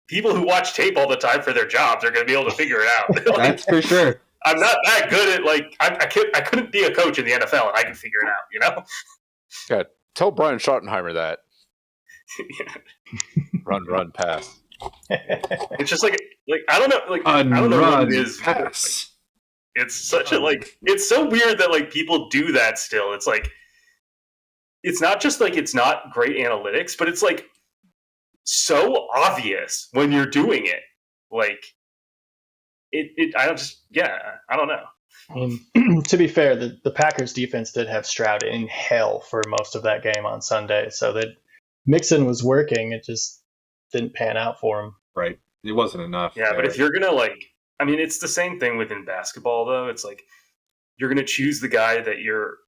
people who watch tape all the time for their jobs are going to be able to figure it out. Like, that's for sure. I'm not that good at, like, I couldn't be a coach in the NFL and I can figure it out, you know? Yeah, tell Brian Schottenheimer that. Run, pass. It's just like I don't know, like, I don't know what it is. Pass. It's such a, like, it's so weird that, like, people do that still. It's like, it's not just like it's not great analytics, but it's like so obvious when you're doing it. Like I don't know. To be fair, the Packers defense did have Stroud in hell for most of that game on Sunday, so that Mixon was working. It just didn't pan out for him. Right. It wasn't enough. Yeah, but if you're going to it's the same thing within basketball, though. It's like you're going to choose the guy that you're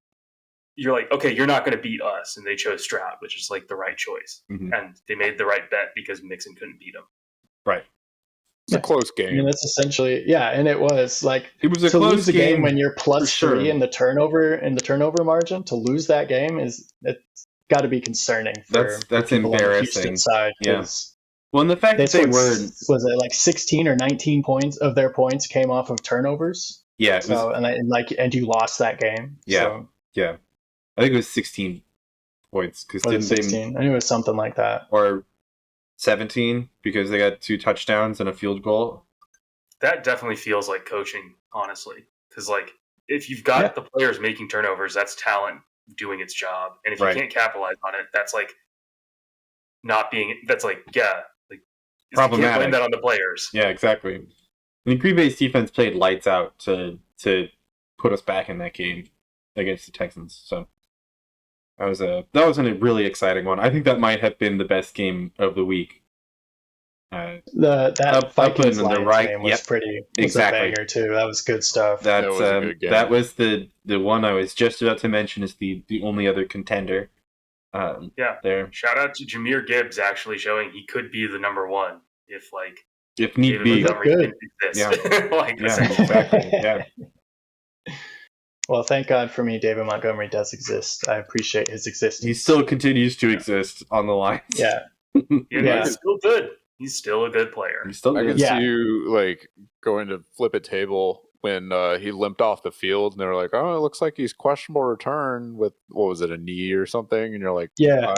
like, okay, you're not going to beat us. And they chose Stroud, which is like the right choice. Mm-hmm. And they made the right bet because Mixon couldn't beat him. Right. It's a close game. I mean, that's essentially, and it was like it was a to close lose a game when you're plus sure. 3 in the turnover margin. To lose that game it's got to be concerning. That's embarrassing. Side, well, and the fact that they were was it like 16 or 19 points of their points came off of turnovers. Yeah. And you lost that game. Yeah. So. Yeah. I think it was 16 points because 16. I knew it was something like that. Or 17 because they got 2 touchdowns and a field goal. That definitely feels like coaching, honestly, because like if you've got the players making turnovers, that's talent doing its job, and if you can't capitalize on it, that's like not being. That's like problematic. You can't blame that on the players. Yeah, exactly. I mean, Green Bay's defense played lights out to put us back in that game against the Texans. So that was a really exciting one. I think that might have been the best game of the week. That Vikings Lions game was pretty a banger too. That was good stuff. That was a good game. That was the one I was just about to mention is the only other contender. There. Shout out to Jahmyr Gibbs actually showing he could be the number one if need be. Good. Exactly. Yeah. Well, thank God for me, David Montgomery does exist. I appreciate his existence. He still continues to exist on the Lions. Yeah. He's still good. He's still a good player. He's still good. I can see you going to flip a table when he limped off the field, and they were like, "Oh, it looks like he's questionable return with what was it, a knee or something?" And you're like, "Yeah,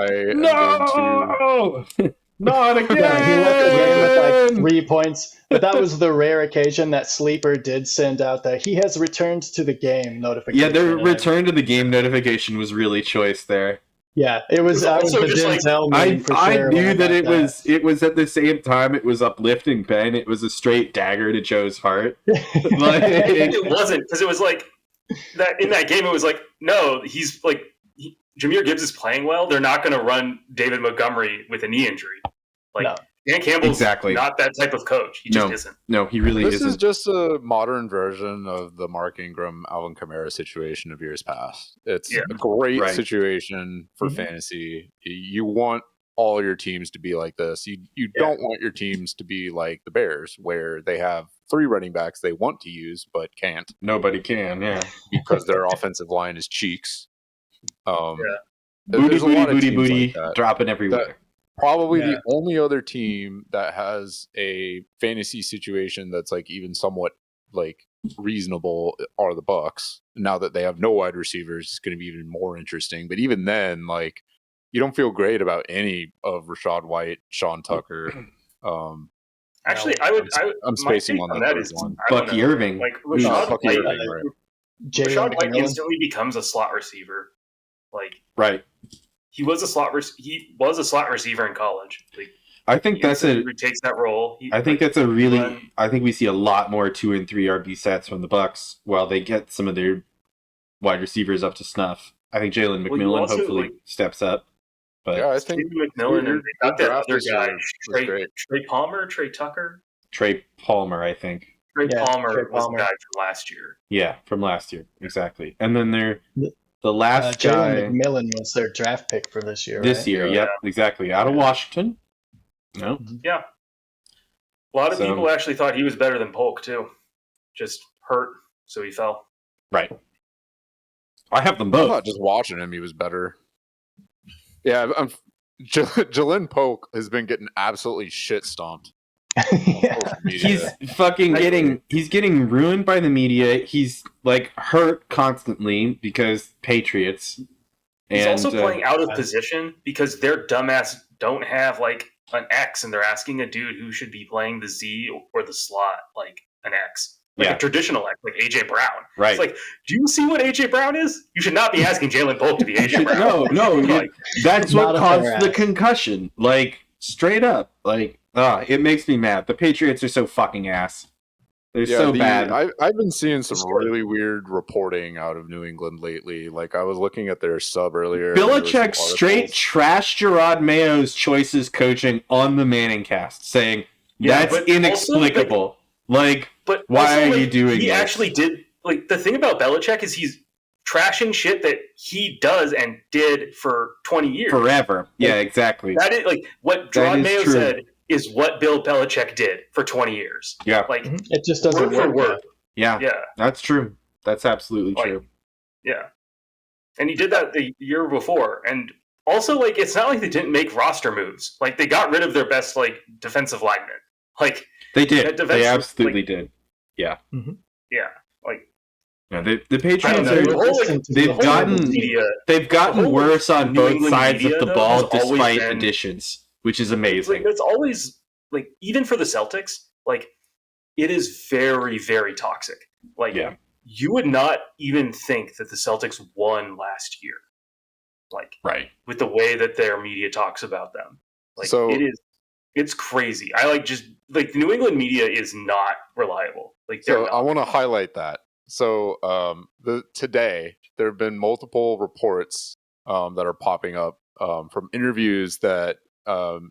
not again." Yeah, he left the game with 3 points, but that was the rare occasion that Sleeper did send out that he has returned to the game notification. Yeah, the return to the game notification was really choice there. Yeah, it was the Denzel meme for sure. I knew that it was at the same time it was uplifting Ben. It was a straight dagger to Joe's heart. It wasn't, because it was like that in that game. It was like, no, he's like Jahmyr Gibbs is playing well. They're not going to run David Montgomery with a knee injury. Dan Campbell's not that type of coach. He just isn't. No, he really isn't. This is just a modern version of the Mark Ingram, Alvin Kamara situation of years past. It's a great situation for fantasy. You want all your teams to be like this. You don't want your teams to be like the Bears, where they have 3 running backs they want to use but can't. Nobody can, because their offensive line is cheeks. Booty, dropping everywhere. Probably the only other team that has a fantasy situation that's even somewhat reasonable are the Bucks. Now that they have no wide receivers, it's going to be even more interesting. But even then, you don't feel great about any of Rachaad White, Sean Tucker. Actually, I'm spacing on that one. Buck Irving. Rachaad White instantly becomes a slot receiver. Right. He was a slot receiver in college. I think that's he takes that role. I think that's a really. I think we see a lot more 2 and 3 RB sets from the Bucks while they get some of their wide receivers up to snuff. I think Jalen McMillan hopefully steps up. But I think McMillan and they got that other guy, Trey Palmer, Trey Tucker. Trey Palmer, I think. Trey Palmer was the guy from last year. Yeah, from last year, exactly. And then the last guy, Jalen McMillan, was their draft pick for this year. This year, yep, exactly. Out of Washington. No. Yeah. A lot of people actually thought he was better than Polk, too. Just hurt, so he fell. Right. I have them both. I'm not just watching him, he was better. Yeah, Jalen Polk has been getting absolutely shit stomped. He's fucking getting ruined by the media. He's hurt constantly because Patriots. He's also playing out of position because their dumbass don't have an X, and they're asking a dude who should be playing the Z or the slot an X. like a traditional X, like AJ Brown. Right. It's like, do you see what AJ Brown is? You should not be asking Jalen Polk to be AJ Brown. No, that's what caused the concussion. Like, straight up. Like, it makes me mad. The Patriots are so fucking ass. They're so bad. I've been seeing some really weird reporting out of New England lately. Like, I was looking at their sub earlier. Belichick straight trashed Gerard Mayo's choices coaching on the Manning cast, saying that's inexplicable. Also, but why are you doing this? He actually did. Like, the thing about Belichick is he's trashing shit that he does and did for 20 years. Forever. Yeah, exactly. That is, like, what Gerard Mayo said is what Bill Belichick did for 20 years. Yeah. Like, it just doesn't work. Yeah. That's true. That's absolutely true. Yeah. And he did that the year before. And also, like, it's not like they didn't make roster moves. Like, they got rid of their best, like, defensive lineman. Like, they did. They absolutely did. Yeah. Mm-hmm. Yeah. Like, yeah, the Patriots they've gotten worse on both sides of the ball despite additions, which is amazing. It's always, like, even for the Celtics, like, it is very, very toxic. Like, you would not even think that the Celtics won last year. Like, with the way that their media talks about them. Like, it's crazy. The New England media is not reliable. Like, I want to highlight that. So today there have been multiple reports that are popping up from interviews that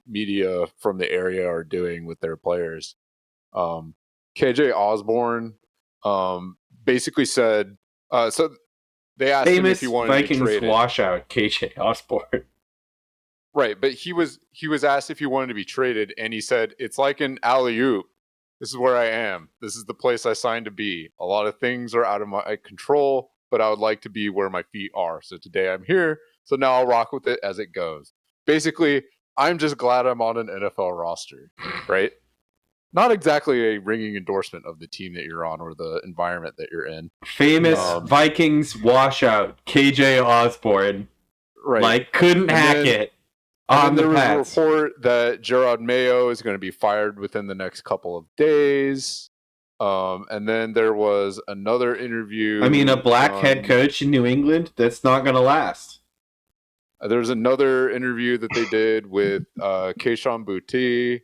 media from the area are doing with their players. KJ Osborne basically said, so they asked him if he wanted Vikings to be traded. Washout KJ Osborne. Right, but he was asked if he wanted to be traded, and he said, it's like an alley-oop. This is where I am. This is the place I signed to be. A lot of things are out of my control, but I would like to be where my feet are. So today I'm here, so now I'll rock with it as it goes. Basically, I'm just glad I'm on an NFL roster, right? Not exactly a ringing endorsement of the team that you're on or the environment that you're in. Famous Vikings washout, KJ Osborne. Right. Like, couldn't hack it. There was a report that Gerard Mayo is going to be fired within the next couple of days. And then there was another interview. I mean, a black head coach in New England, that's not going to last. There's another interview that they did with Keishon Boutte,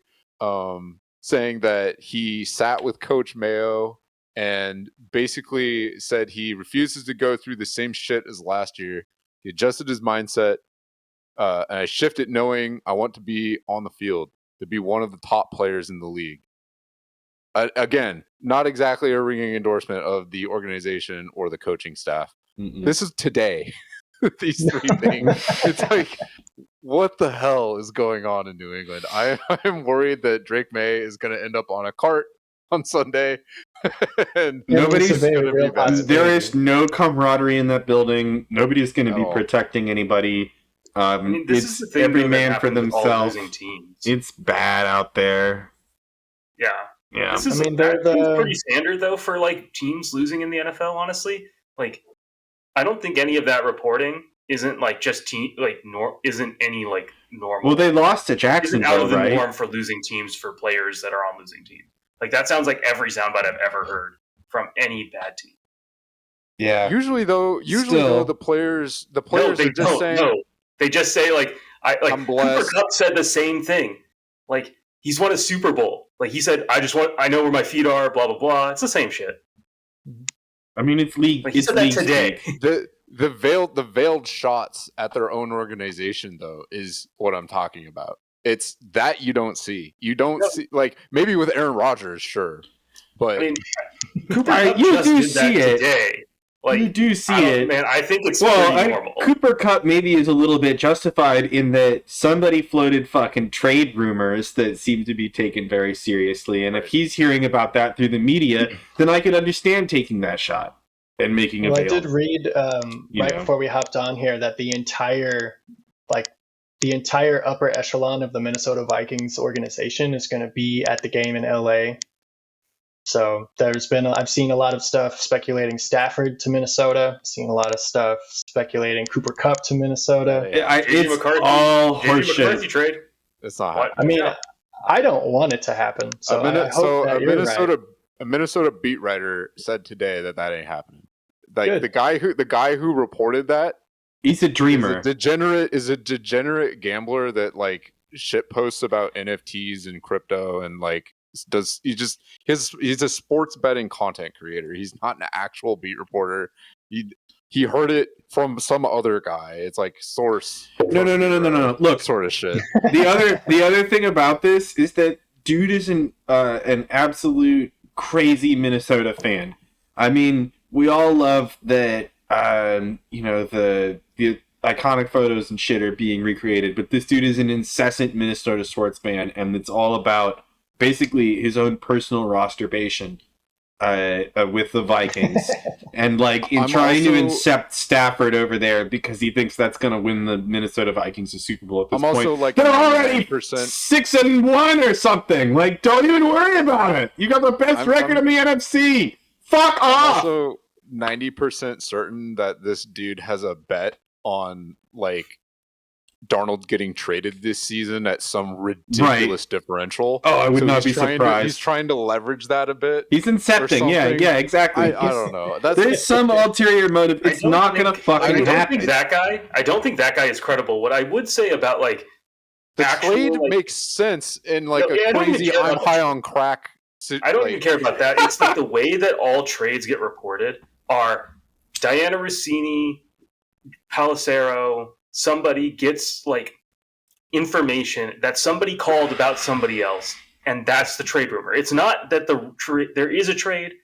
saying that he sat with Coach Mayo and basically said he refuses to go through the same shit as last year. He adjusted his mindset. And I shifted knowing I want to be on the field, to be one of the top players in the league. Again, not exactly a ringing endorsement of the organization or the coaching staff. Mm-mm. This is today. These three things. It's like, what the hell is going on in New England? I'm worried that Drake May is going to end up on a cart on Sunday. And there is no camaraderie in that building. Nobody's going to be protecting anybody. I mean, this is the thing, every man for themselves. Teams. It's bad out there. Yeah. This is pretty standard though for like teams losing in the NFL. Honestly, like I don't think any of that reporting isn't like just isn't any like normal. Well, they lost to Jacksonville, out of the right? norm for losing teams for players that are on losing teams. Like that sounds like every soundbite I've ever heard from any bad team. Yeah. Usually though, the players are just saying. No. They just say I'm blessed. Cooper Kupp said the same thing. Like he's won a Super Bowl. Like he said, I know where my feet are. Blah blah blah. It's the same shit. I mean, it's league. Like he said that today. The veiled shots at their own organization though is what I'm talking about. It's that you don't see. You don't see like maybe with Aaron Rodgers, sure, but I mean, Cooper Kupp just did that today. Like, you do see it. Man, I think it's pretty normal. Cooper Kupp maybe is a little bit justified in that somebody floated fucking trade rumors that seem to be taken very seriously. And if he's hearing about that through the media, then I could understand taking that shot and making it. I did read before we hopped on here that the entire upper echelon of the Minnesota Vikings organization is going to be at the game in LA. So I've seen a lot of stuff speculating Stafford to Minnesota. Seen a lot of stuff speculating Cooper Kupp to Minnesota. It's all horseshit. Trade. It's not happening. I mean, I don't want it to happen. So I hope that you're right. A Minnesota beat writer said today that ain't happening. Like Good. the guy who reported that, he's a dreamer. Is a degenerate gambler that like shit posts about NFTs and crypto and like he's a sports betting content creator. He's not an actual beat reporter. He heard it from some other guy. It's like source. No. Look, sort of shit. The other thing about this is that dude is an absolute crazy Minnesota fan. I mean, we all love that. The iconic photos and shit are being recreated, but this dude is an incessant Minnesota sports fan, and it's all about basically his own personal rosterbation with the Vikings, and like trying to incept Stafford over there because he thinks that's going to win the Minnesota Vikings a Super Bowl at this point. Also like they're already 6-1 or something. Like, don't even worry about it. You got the best record in the NFC. Fuck off. I'm also 90% certain that this dude has a bet on like Darnold getting traded this season at some ridiculous differential. Oh, I would not be surprised. He's trying to leverage that a bit. He's incepting. Yeah, exactly. I don't know. There's some ulterior motive. It's not going to fucking happen. I don't think that guy is credible. What I would say about like the trade makes sense in like a crazy I'm high on crack. I don't even care about that. It's like the way that all trades get reported are Diana Rossini, Palacero, somebody gets like information that somebody called about somebody else, and that's the trade rumor. It's not that there is a trade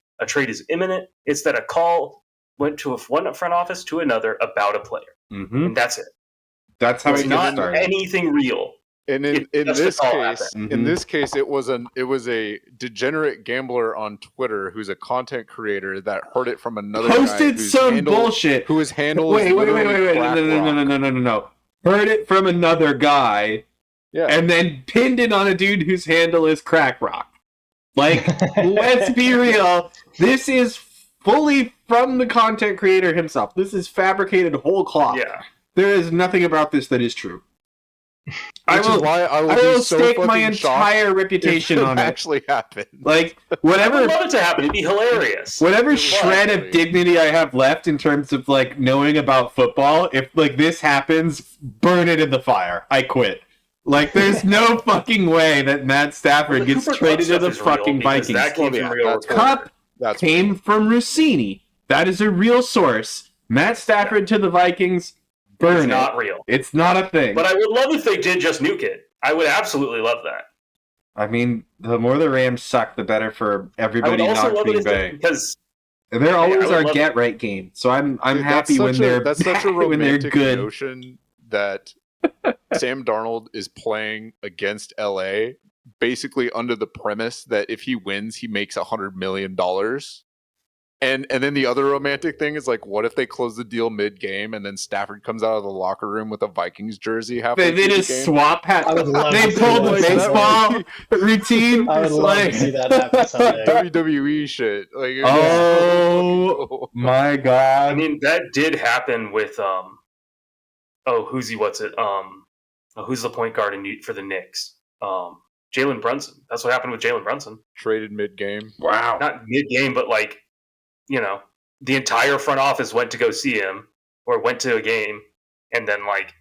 is imminent. It's that a call went to one front office to another about a player, and that's it. That's how it's not anything real. And in this case, it was a degenerate gambler on Twitter who's a content creator that heard it from another posted guy some bullshit. Who was handled. Wait! No! Heard it from another guy, and then pinned it on a dude whose handle is Crack Rock. Like, let's be real. This is fully from the content creator himself. This is fabricated whole cloth. Yeah. There is nothing about this that is true. I will stake my entire reputation on it. Actually happened. Like, whatever. I would love it to happen. It'd be hilarious. Whatever shred of dignity I have left in terms of like knowing about football, if like this happens, burn it in the fire. I quit. Like, there's no fucking way that Matt Stafford gets traded to the fucking Vikings. That came from real Kupp came from Rossini. That is a real source. Matt Stafford to the Vikings. Burn it's not real. It's not a thing. But I would love if they did just nuke it. I would absolutely love that. I mean, the more the Rams suck, the better for everybody not Green Bay. Because they're always our get right game. So I'm happy when they're that's such a when they're romantic good. notion that Sam Darnold is playing against LA basically under the premise that if he wins, he makes $100 million. And then the other romantic thing is like, what if they close the deal mid-game and then Stafford comes out of the locker room with a Vikings jersey halfway They just swap hat. I would love They to see pulled the that. baseball routine. I would love to see that happen someday. WWE shit. Like, oh my god! I mean, that did happen with who's the point guard for the Knicks? Jalen Brunson. That's what happened with Jalen Brunson. Traded mid-game. Wow. Not mid-game, but like, the entire front office went to go see him or went to a game, and then like,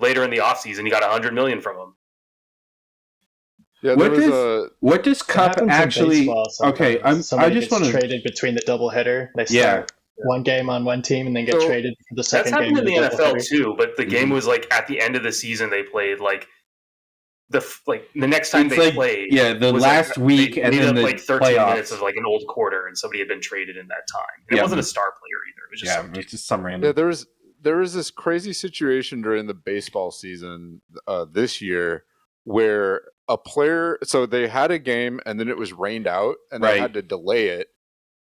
later in the offseason, he got $100 million from him. Yeah, what does Kupp actually? Okay, I just want to traded between the doubleheader. They start one game on one team and then get traded for the second game. That's happened in the NFL too, but the game was like at the end of the season they played like the next time they played. Yeah, the last week and then the 13 playoffs. minutes of like an old quarter, and somebody had been traded in that time. And it wasn't a star player either. It was just it's just some random. Yeah, there was this crazy situation during the baseball season this year where a player, so they had a game and then it was rained out and they had to delay it.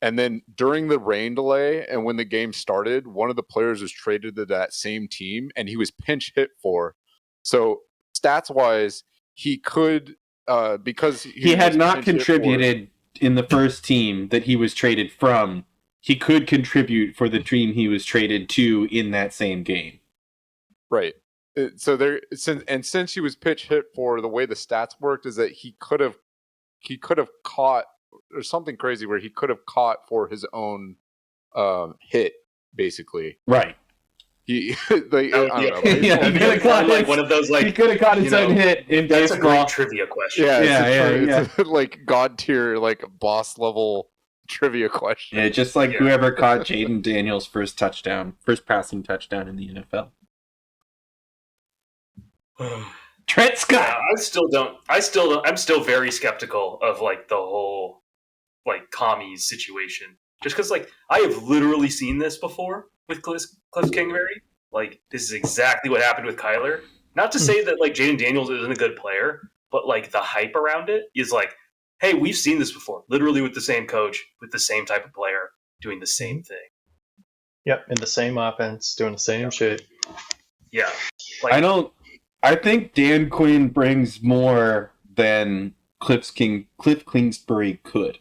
And then during the rain delay and when the game started, one of the players was traded to that same team and he was pinch hit for. So stats wise, he could, because he had not contributed in the first team that he was traded from, he could contribute for the team he was traded to in that same game. Right. So since he was pitch hit for, the way the stats worked is that he could have caught something crazy where he could have caught for his own hit, basically. Right. He, I don't know. He could have caught like one of those like he could have caught his own hit in that's baseball. a great trivia question. It's like god tier, like boss level trivia question. Yeah, just like whoever caught Jaden Daniels' first passing touchdown in the NFL. Trent Skot. I'm still very skeptical of like the whole like commies situation. Just because like I have literally seen this before with Cliff Kingsbury. Like this is exactly what happened with Kyler. Not to say that like Jaden Daniels isn't a good player, but like the hype around it is like, hey, we've seen this before. Literally with the same coach, with the same type of player, doing the same thing. Yep, in the same offense, doing the same shit. Yeah. Like, I think Dan Quinn brings more than Cliff Kingsbury could.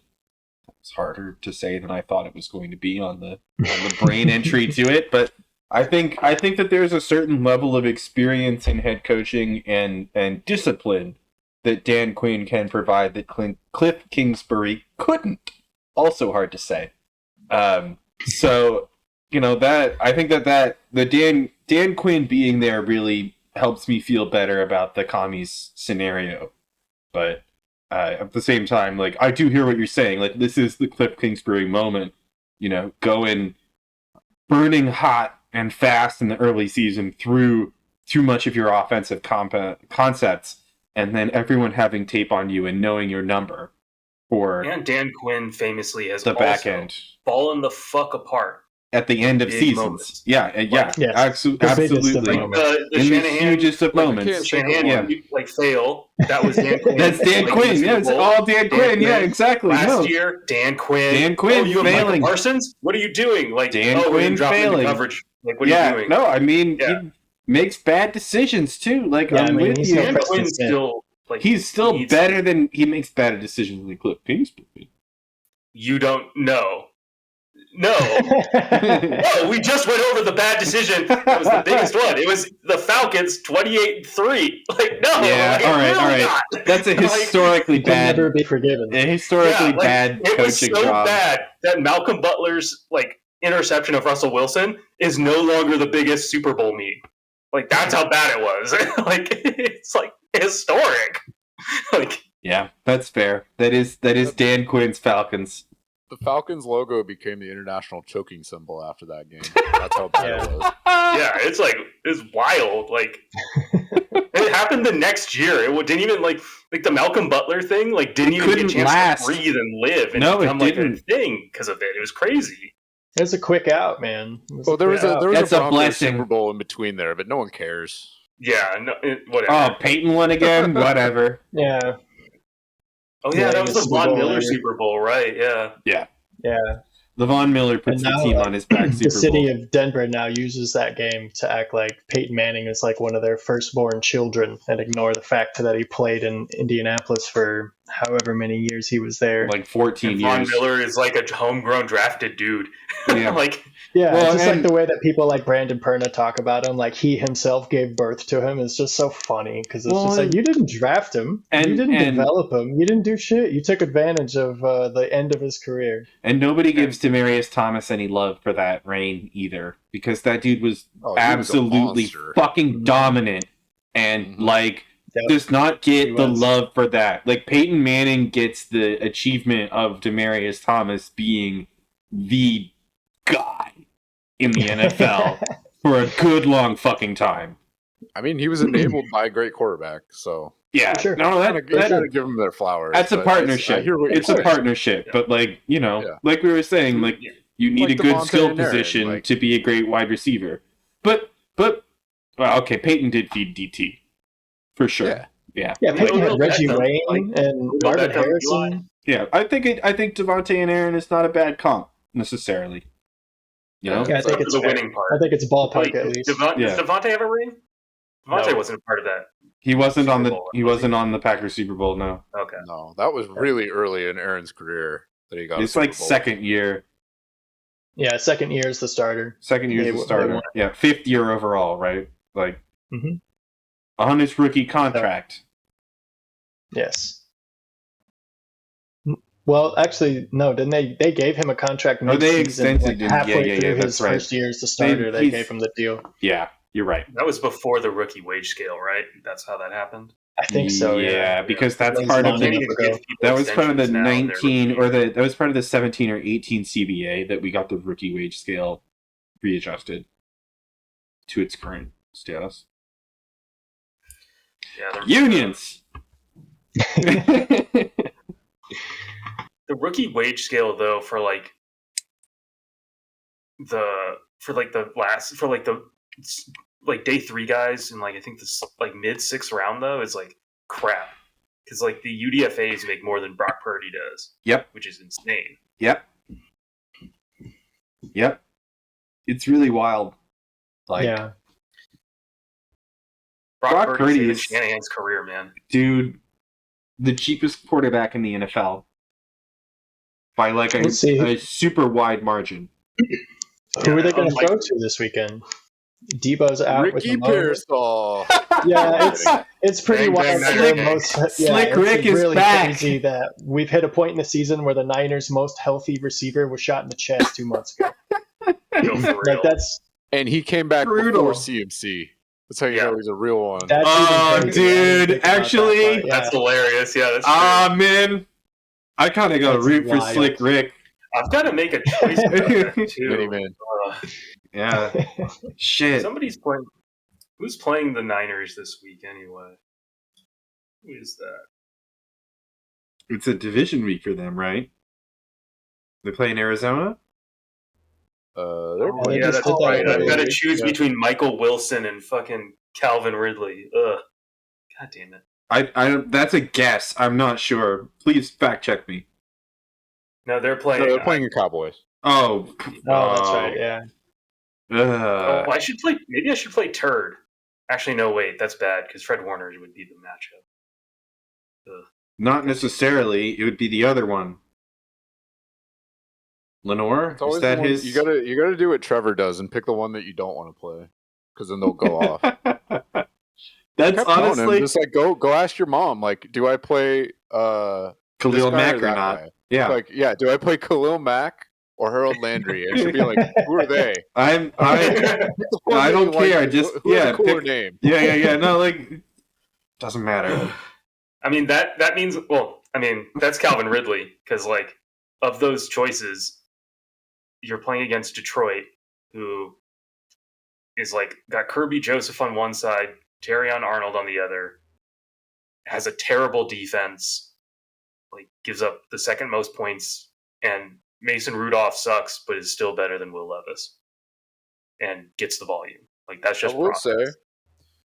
It's harder to say than I thought it was going to be on the brain entry to it, but I think that there's a certain level of experience in head coaching and discipline that Dan Quinn can provide that Cliff Kingsbury couldn't. Also hard to say. So that I think that the Dan Quinn being there really helps me feel better about the commies scenario, but at the same time, like I do hear what you're saying. Like this is the Cliff Kingsbury moment, going burning hot and fast in the early season through too much of your offensive concepts, and then everyone having tape on you and knowing your number. And Dan Quinn famously has the also back end fallen the fuck apart at the end of seasons. Moments. Absolutely. The in Shanahan, the hugest of moments. Shanahan fail. That was Dan Quinn. That's Dan Quinn. Yeah, it's all Dan Quinn. Yeah, exactly. Last year, Dan Quinn. You failing. Parsons? What are you doing? Like Dan Quinn failing. Coverage. Like what are you doing? No, I mean he makes bad decisions too. Like I'm with you. Dan Quinn's still he's still better than he makes better decisions than Cliff Kingsbury. You don't know. No, we just went over the bad decision. That was the biggest one. It was the Falcons 28-3. Like, no. Yeah, all right. Not. That's a historically bad. Never be forgiven. A historically bad coaching job. It was so bad that Malcolm Butler's interception of Russell Wilson is no longer the biggest Super Bowl meme. Like that's how bad it was. It's historic. Yeah, that's fair. That is Dan Quinn's Falcons. The Falcons logo became the international choking symbol after that game. That's how bad it was. Yeah, it's wild. Like it happened the next year. It didn't even the Malcolm Butler thing. Didn't even get a chance to breathe and live and become a thing because of it. It was crazy. It was a quick out, man. There was a Broncos Super Bowl in between there, but no one cares. Yeah, whatever. Oh, Peyton won again. Whatever. Yeah. Oh yeah, that was the Von Miller Super Bowl, right? Yeah. The Von Miller puts the team on his back. The city of Denver now uses that game to act like Peyton Manning is like one of their firstborn children and ignore the fact that he played in Indianapolis for however many years he was there. 14 years. Von Miller is like a homegrown drafted dude. Yeah. It's just like the way that people like Brandon Perna talk about him, like he himself gave birth to him, is just so funny because it's just like you didn't draft him, you didn't develop him, you didn't do shit. You took advantage of the end of his career. And nobody gives Demaryius Thomas any love for that reign either, because that dude was absolutely fucking dominant and does not get the love for that. Peyton Manning gets the achievement of Demaryius Thomas being the guy in the NFL for a good long fucking time. I mean, he was enabled by a great quarterback, so yeah, sure. No, that gotta give them their flowers. That's a partnership. It's a partnership, but like we were saying, you need a good skill position to be a great wide receiver. But okay, Peyton did feed DT for sure. Yeah. Peyton had Reggie Wayne and Marvin Harrison. Yeah, I think Davante and Aaron is not a bad comp necessarily. I think it's the winning part. I think it's ballpark at least. Does Davante have a ring? Davante wasn't a part of that. He wasn't on the Packers Super Bowl. No. Okay. No, that was really early in Aaron's career that he got. It's second year. Yeah, second year is the starter. Second year is the starter. Yeah, fifth year overall, right? On his rookie contract. Yes. Well, actually, no, didn't they? They gave him a contract mid-season, halfway through his first year as the starter. They gave him the deal. Yeah, you're right. That was before the rookie wage scale, right? That's how that happened. I think so. Yeah, because that's part of the. That was part of the 19 or that was part of the 17 or 18 CBA that we got the rookie wage scale readjusted to its current status. Yeah, unions. The rookie wage scale, though, for day 3 guys and I think this mid 6th round though is crap because the UDFAs make more than Brock Purdy does. Yep, which is insane. Yep. It's really wild. Yeah. Brock Purdy is Shanahan's career, man. Dude, the cheapest quarterback in the NFL by a super wide margin. Who are they going to throw to this weekend? Debo's out Ricky with Pearsall. Yeah, it's pretty wild. Slick Rick is really back. Crazy that we've hit a point in the season where the Niners' most healthy receiver was shot in the chest 2 months ago. And he came back before CMC. That's how you know he's a real one. Dude, actually, that's hilarious. Yeah, that's man, I kind of got to root for Slick Rick. I've got to make a choice about that too. Man. Yeah. Shit. Somebody's playing. Who's playing the Niners this week anyway? Who is that? It's a division week for them, right? They play in Arizona? That's right. I've got to choose between Michael Wilson and fucking Calvin Ridley. Ugh. God damn it. I that's a guess. I'm not sure. Please fact check me. No, they're playing. No, they're playing the Cowboys. Oh, that's right. Yeah. I should play. Maybe I should play Turd. Actually, no. Wait, that's bad because Fred Warner would be the matchup. Ugh. Not necessarily. It would be the other one. Lenore? Is that his? You gotta do what Trevor does and pick the one that you don't want to play, because then they'll go off. That's honestly just go ask your mom. Do I play Khalil Mack or not? Guy? Yeah. Do I play Khalil Mack or Harold Landry? And she'll be like, who are they? I don't care. Just pick name. Yeah. No, doesn't matter. I mean that means that's Calvin Ridley because of those choices. You're playing against Detroit, who is got Kirby Joseph on one side, Terrion Arnold on the other, has a terrible defense, gives up the second most points, and Mason Rudolph sucks, but is still better than Will Levis, and gets the volume. That's just. I will say,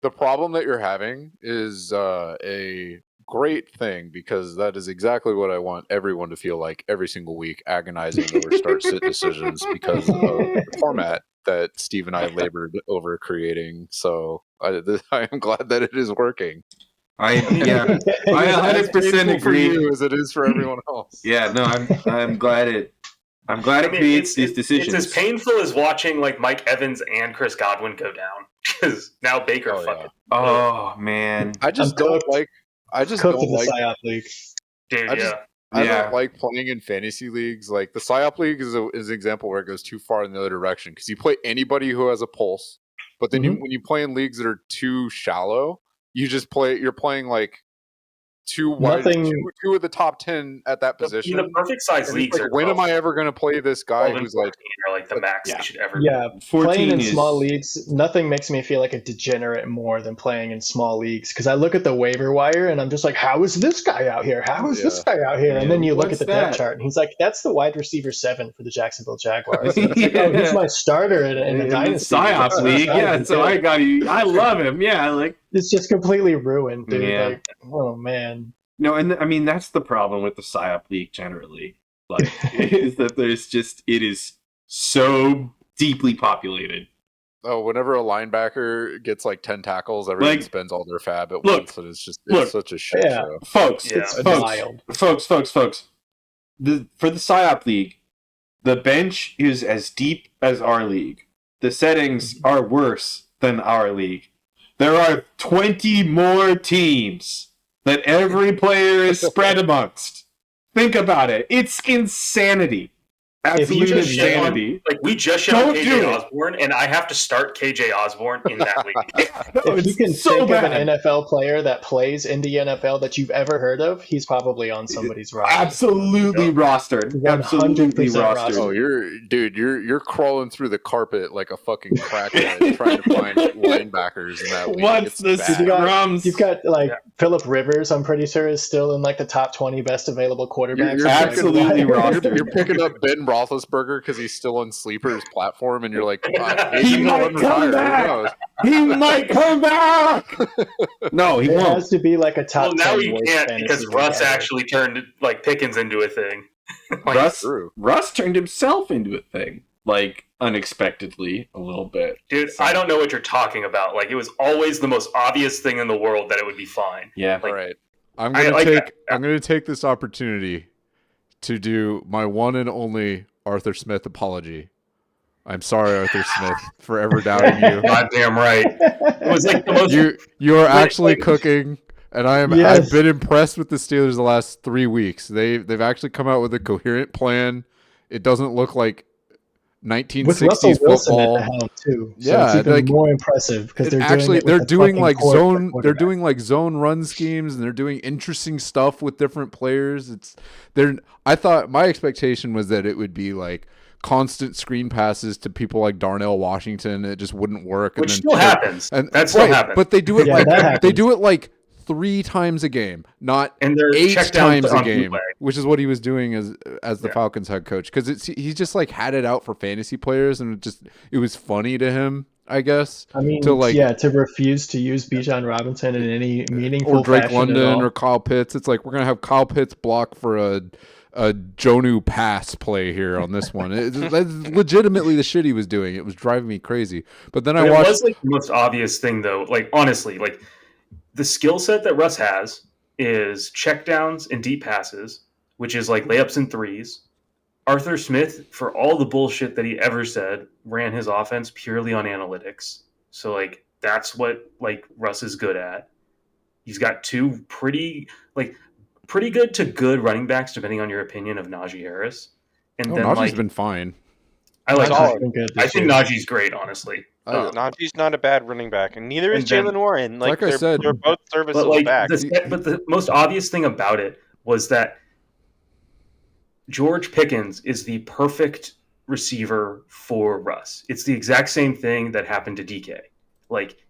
the problem that you're having is a great thing, because that is exactly what I want everyone to feel like every single week, agonizing over start-sit decisions because of the format that Steve and I labored over creating. So I am glad that it is working. I 100% agree. For you as it is for everyone else. Yeah, no, I'm glad it. I'm glad it creates these decisions. It's as painful as watching Mike Evans and Chris Godwin go down because now Baker fucking. Oh man, I just don't like the PSYOP league. Dude, I don't like playing in fantasy leagues. The PSYOP league is an example where it goes too far in the other direction, because you play anybody who has a pulse, but then when you play in leagues that are too shallow, you're playing two of the top 10 at that position. The perfect size leagues are when am I ever going to play this guy who's are the max you should ever be. Playing in small leagues, nothing makes me feel like a degenerate more than playing in small leagues, because I look at the waiver wire and I'm just like, how is this guy out here? How is this guy out here? And then you look at the depth chart and he's like, that's the wide receiver 7 for the Jacksonville Jaguars. And it's he's my starter in a Dynasty PSYOP league. Yeah, so I got you. I love him. Yeah, it's just completely ruined, dude. Yeah. Oh man. No, and I mean that's the problem with the PSYOP league generally. Is that it is so deeply populated. Oh, whenever a linebacker gets 10 tackles, everyone spends all their fab at once, and it's such a shit show. Folks, it's wild. Folks. For the PSYOP league, the bench is as deep as our league. The settings are worse than our league. There are 20 more teams that every player is spread amongst. Think about it. It's insanity. Absolute insanity. We just shut on KJ Osborne, and I have to start KJ Osborne in that league. If you can think of an NFL player that plays in the NFL that you've ever heard of, he's probably on somebody's roster. Absolutely rostered. Absolutely rostered. Oh, you're crawling through the carpet like a fucking crackhead trying to find linebackers in that league. What's the scrums? You've got Phillip Rivers, I'm pretty sure, is still in like the top 20 best available quarterbacks. You're absolutely rostered. You're picking up Ben Roethlisberger because he's still on Sleeper's platform, and you're like, he might come back. He might come back. No, he won't. It has to be like a top. Well, now he can't because Russ actually turned Pickens into a thing. Russ turned himself into a thing, unexpectedly a little bit. Dude, I don't know what you're talking about. It was always the most obvious thing in the world that it would be fine. Yeah, right. I'm gonna take this opportunity to do my one and only Arthur Smith apology. I'm sorry, Arthur Smith, for ever doubting you. Goddamn right. It was the most. You are actually cooking, and I've been impressed with the Steelers the last 3 weeks. They've actually come out with a coherent plan. It doesn't look like 1960s with Russell Wilson football. At the helm too. So yeah, it's even more impressive because they're doing zone run schemes, and they're doing interesting stuff with different players. I thought my expectation was that it would be constant screen passes to people like Darnell Washington. It just wouldn't work. Which still happens. That still happens. But they do it 3 times a game, not 8 times a game, which is what he was doing as the Falcons head coach. Because he just had it out for fantasy players, and it was funny to him, I guess. I mean, to refuse to use Bijan Robinson in any meaningful or Drake fashion London or Kyle Pitts. It's we're gonna have Kyle Pitts block for a Jonu pass play here on this one. That's legitimately the shit he was doing. It was driving me crazy. But then I watched. It was the most obvious thing, though. Honestly, the skill set that Russ has is checkdowns and deep passes, which is layups and threes. Arthur Smith, for all the bullshit that he ever said, ran his offense purely on analytics. So that's what Russ is good at. He's got 2 pretty good to good running backs, depending on your opinion of Najee Harris. And then Najee's been fine. I think Najee's great, honestly. Najee's not a bad running back, and neither is Jaylen Warren. I said, they're both serviceable backs. But the most obvious thing about it was that George Pickens is the perfect receiver for Russ. It's the exact same thing that happened to DK.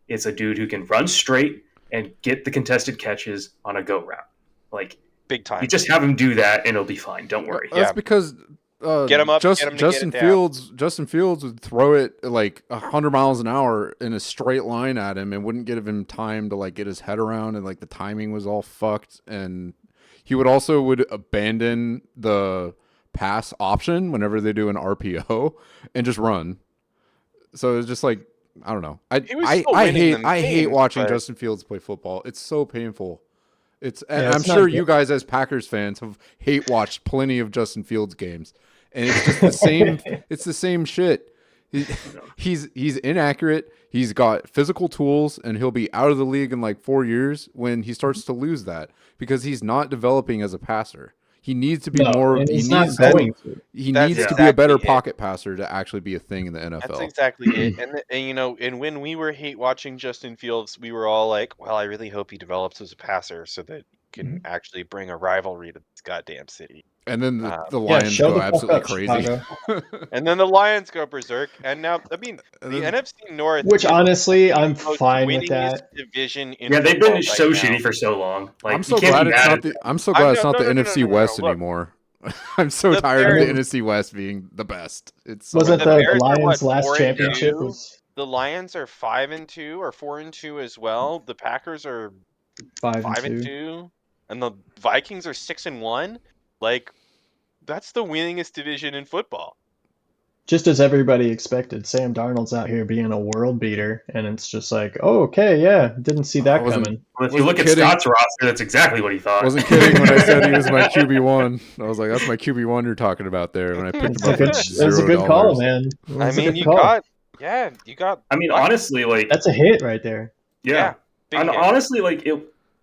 It's a dude who can run straight and get the contested catches on a go route. Big time. You just have him do that, and it'll be fine. Don't worry. That's because get him up. Justin Fields would throw it 100 miles an hour in a straight line at him, and wouldn't give him time to get his head around, and the timing was all fucked. And he would abandon the pass option whenever they do an RPO and just run. So it's just I don't know. I hate watching Justin Fields play football. It's so painful. I'm sure you guys as Packers fans have watched plenty of Justin Fields games, and it's just the same. It's the same shit. He's inaccurate. He's got physical tools, and he'll be out of the league in 4 years when he starts to lose that because he's not developing as a passer. He needs to be more. He needs to be a better pocket passer to actually be a thing in the NFL. That's exactly it. And when we were hate watching Justin Fields, we were all well, I really hope he develops as a passer so that he can actually bring a rivalry to this goddamn city. And then the Lions go absolutely crazy. And then the Lions go berserk. And now, the NFC North, which honestly, I'm fine with that. Division they've been so shitty for so long. I'm so glad it's not the NFC West anymore. I'm so tired of the NFC West being the best. Wasn't the Lions' last championship? The Lions are 5-2 or 4-2 as well. The Packers are 5-2, and the Vikings are 6-1. That's the winningest division in football. Just as everybody expected, Sam Darnold's out here being a world beater, and it's just didn't see that coming. Well, if you look at Skot's roster, that's exactly what he thought. I wasn't kidding when I said he was my QB1. I was like, that's my QB1 you're talking about there. When I picked him up at $0. That was a good call, man. You got. I mean, honestly, that's a hit right there. Yeah. And honestly,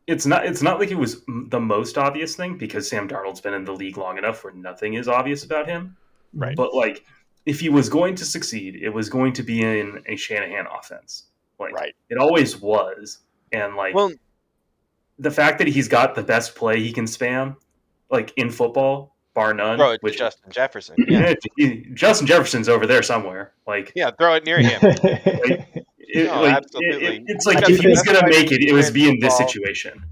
it's not like it was the most obvious thing because Sam Darnold's been in the league long enough where nothing is obvious about him. Right. But like, if he was going to succeed, it was going to be in a Shanahan offense. Like, Right. It always was. And like, the fact that he's got the best play he can spam, like in football, bar none. Throw it to Justin Jefferson. Yeah. Justin Jefferson's over there somewhere. Like, yeah, throw it near him. Absolutely. It's like if he was going to make it, it was be in this situation.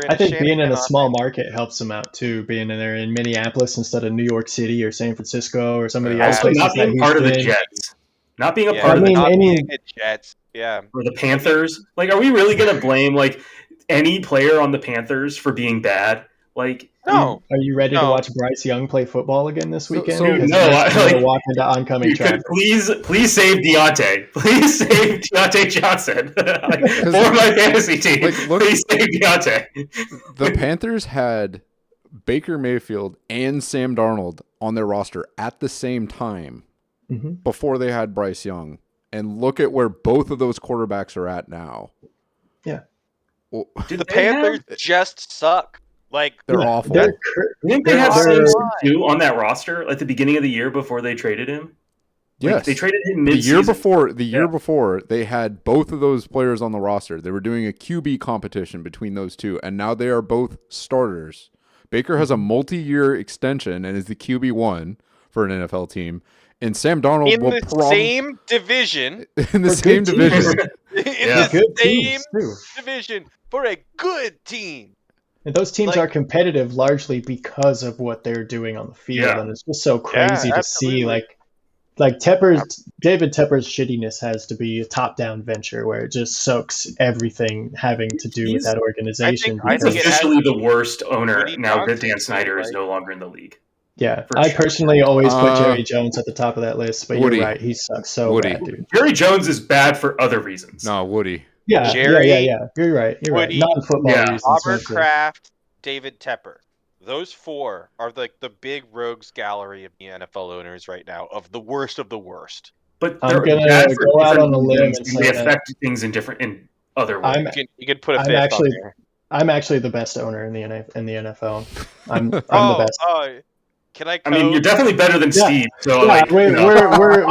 I think being in a small market helps him out too. Being in there in Minneapolis instead of New York City or San Francisco or somebody else. Also, not being part of the Jets. Not being a part of the Jets. Yeah. Or the Panthers. Like, are we really going to blame like any player on the Panthers for being bad? Like, no. Are you ready to watch Bryce Young play football again this weekend? Walk into oncoming traffic. Please save Deontay. Please save Deontay Johnson for my fantasy team. Please save Deontay. The Panthers had Baker Mayfield and Sam Darnold on their roster at the same time before they had Bryce Young. And look at where both of those quarterbacks are at now. Yeah. Well, the Panthers just suck. Like they're awful. Didn't they have two on that roster at the beginning of the year before they traded him? Yes, they traded him mid-season. The year before, they had both of those players on the roster. They were doing a QB competition between those two, and now they are both starters. Baker has a multi-year extension and is the QB1 for an NFL team. And Sam Darnold in the same division. In the same division. Division for a good team. And those teams are competitive largely because of what they're doing on the field, and it's just so crazy to see. Like David Tepper's shittiness has to be a top-down venture where it just soaks everything having to do with that organization. He's officially the worst owner now that Dan Snyder is no longer in the league. Yeah, I personally always put Jerry Jones at the top of that list, but you're right, he sucks so bad, dude. Jerry Jones is bad for other reasons. No, Woody. Yeah, yeah. You're right. Woody, non-football reasons. Robert Kraft, David Tepper. Those four are like the big rogues gallery of the NFL owners right now, of the worst of the worst. But I'm gonna go out on a limb and say they affect things in other ways. You could put a fifth on there. I'm actually the best owner in the NFL. I'm the best. Can I? I mean, you're definitely better than Steve. So we're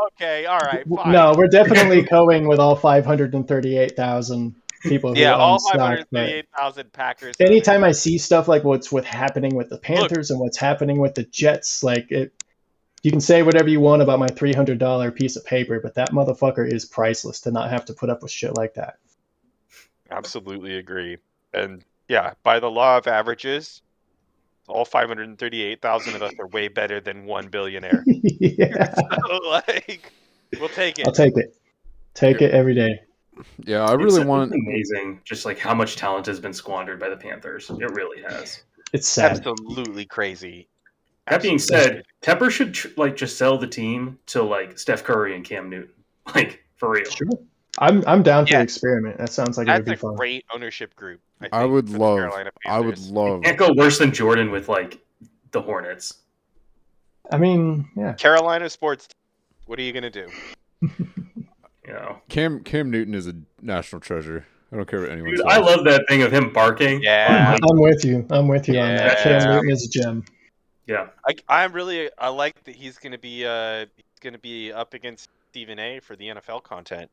okay. All right. Fine. No, we're definitely going with all 538,000 people. Who all 538,000 Packers. Anytime I see stuff like what's happening with the Panthers and what's happening with the Jets, you can say whatever you want about my $300 piece of paper, but that motherfucker is priceless to not have to put up with shit like that. Absolutely agree. And yeah, by the law of averages, all 538,000 of us are way better than one billionaire. Yeah. So, we'll take it. I'll take it. Take it every day. Yeah, I really want. It's amazing, just how much talent has been squandered by the Panthers. It really has. It's sad. Absolutely crazy. That being said, Tepper should just sell the team to Steph Curry and Cam Newton, for real. Sure. I'm down for the experiment. That sounds like it would be fun. That's a great ownership group. I would love. You can't go worse than Jordan with the Hornets. I mean, yeah. Carolina sports. What are you gonna do? Cam Newton is a national treasure. I don't care what anyone says. I love that thing of him barking. Yeah, I'm with you. on that. Cam Newton is a gem. Yeah, I like that he's gonna be up against Stephen A for the NFL content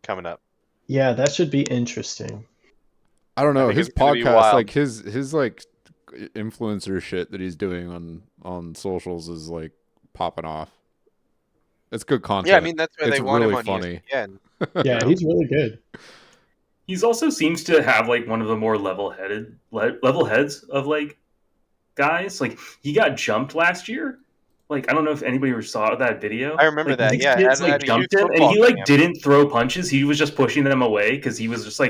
coming up. Yeah, that should be interesting. I don't know. His podcast, his influencer shit that he's doing on socials is popping off. It's good content. Yeah, I mean that's why they want really him on funny. ESPN. Yeah, he's really good. He's also seems to have one of the more level heads of guys. He got jumped last year. I don't know if anybody ever saw that video. I remember that. Yeah, kids, jumped him, and he didn't throw punches. He was just pushing them away because he was just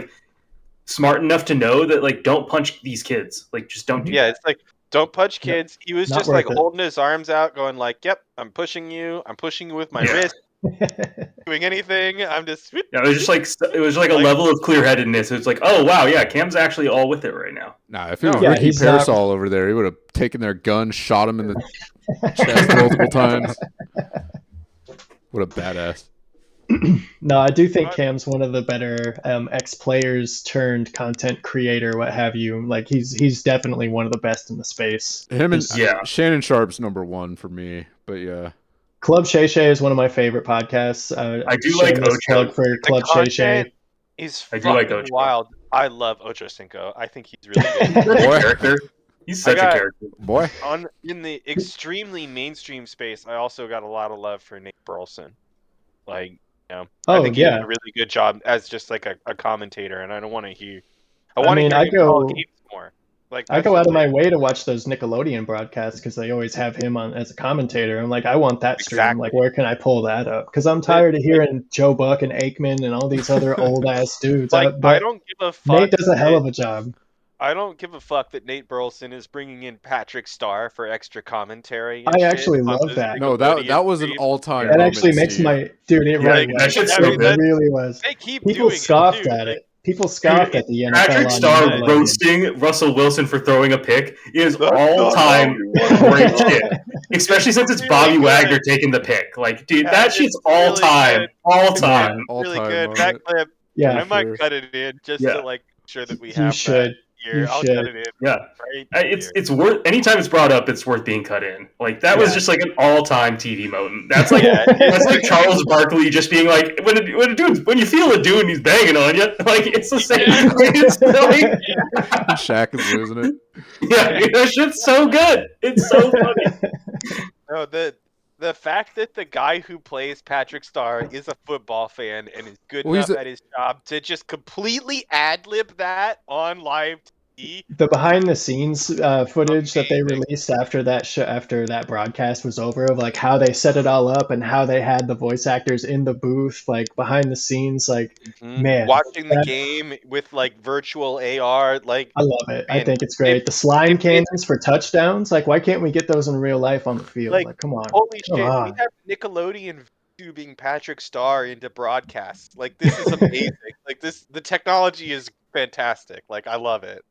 smart enough to know that don't punch these kids. Just don't do that. Yeah, it's don't punch kids. He was just holding his arms out, going "Yep, I'm pushing you. I'm pushing you with my wrist." Doing anything, I'm just. Yeah, it was just it was a level of clear-headedness. It's oh wow, yeah, Cam's actually all with it right now. Nah, if it was Ricky Pearsall over there, he would have taken their gun, shot him in the chest multiple times. What a badass. No, I do think Cam's one of the better ex-players turned content creator, what have you. Like he's definitely one of the best in the space. Him and Shannon Sharp's number one for me, but yeah. Club Shay Shay is one of my favorite podcasts. I do like Ocho. For Club Shay Shay. He's fucking wild. I love Ocho Cinco. I think he's really good. Character. He's such a character. Boy. In the extremely mainstream space, I also got a lot of love for Nate Burleson. Like, I think he did a really good job as just like a commentator, and I don't want to hear. I go games more. Like I go out of my way to watch those Nickelodeon broadcasts because they always have him on as a commentator. I'm like, I want that stream. Exactly. Like, where can I pull that up? Because I'm tired of hearing Joe Buck and Aikman and all these other old ass dudes. Like, I don't give a fuck. Nate does a hell of a job. I don't give a fuck that Nate Burleson is bringing in Patrick Starr for extra commentary. I actually love that. No, that was an all-time. That actually makes my dude. It really was. It really was. They keep people scoffed at it. People scoffed at the NFL. Patrick Starr roasting Russell Wilson for throwing a pick is all-time great shit. Especially since it's Bobby Wagner taking the pick. Like, dude, that shit's all-time. All-time. Really good. That clip. Yeah, I might cut it in just to like sure that we have. You should. I'll cut it in. Yeah, it's worth. Anytime it's brought up, it's worth being cut in. Like that was just like an all-time TV moment. That's like that's like Charles Barkley just being like, when you feel a dude and he's banging on you, like it's the same. It's like, Shaq is losing it. Yeah, that shit's so good. It's so funny. No, the fact that the guy who plays Patrick Starr is a football fan and is good enough at his job to just completely ad-lib that on live TV. The behind-the-scenes footage that they released after that broadcast was over of like how they set it all up and how they had the voice actors in the booth, like behind the scenes, like man, watching the game with like virtual AR, like I love it. I think it's great. The slime cannons for touchdowns, like why can't we get those in real life on the field? Like come on, holy shit, we have Nickelodeon tubing Patrick Starr into broadcasts. Like this is amazing. Like the technology is fantastic. Like I love it.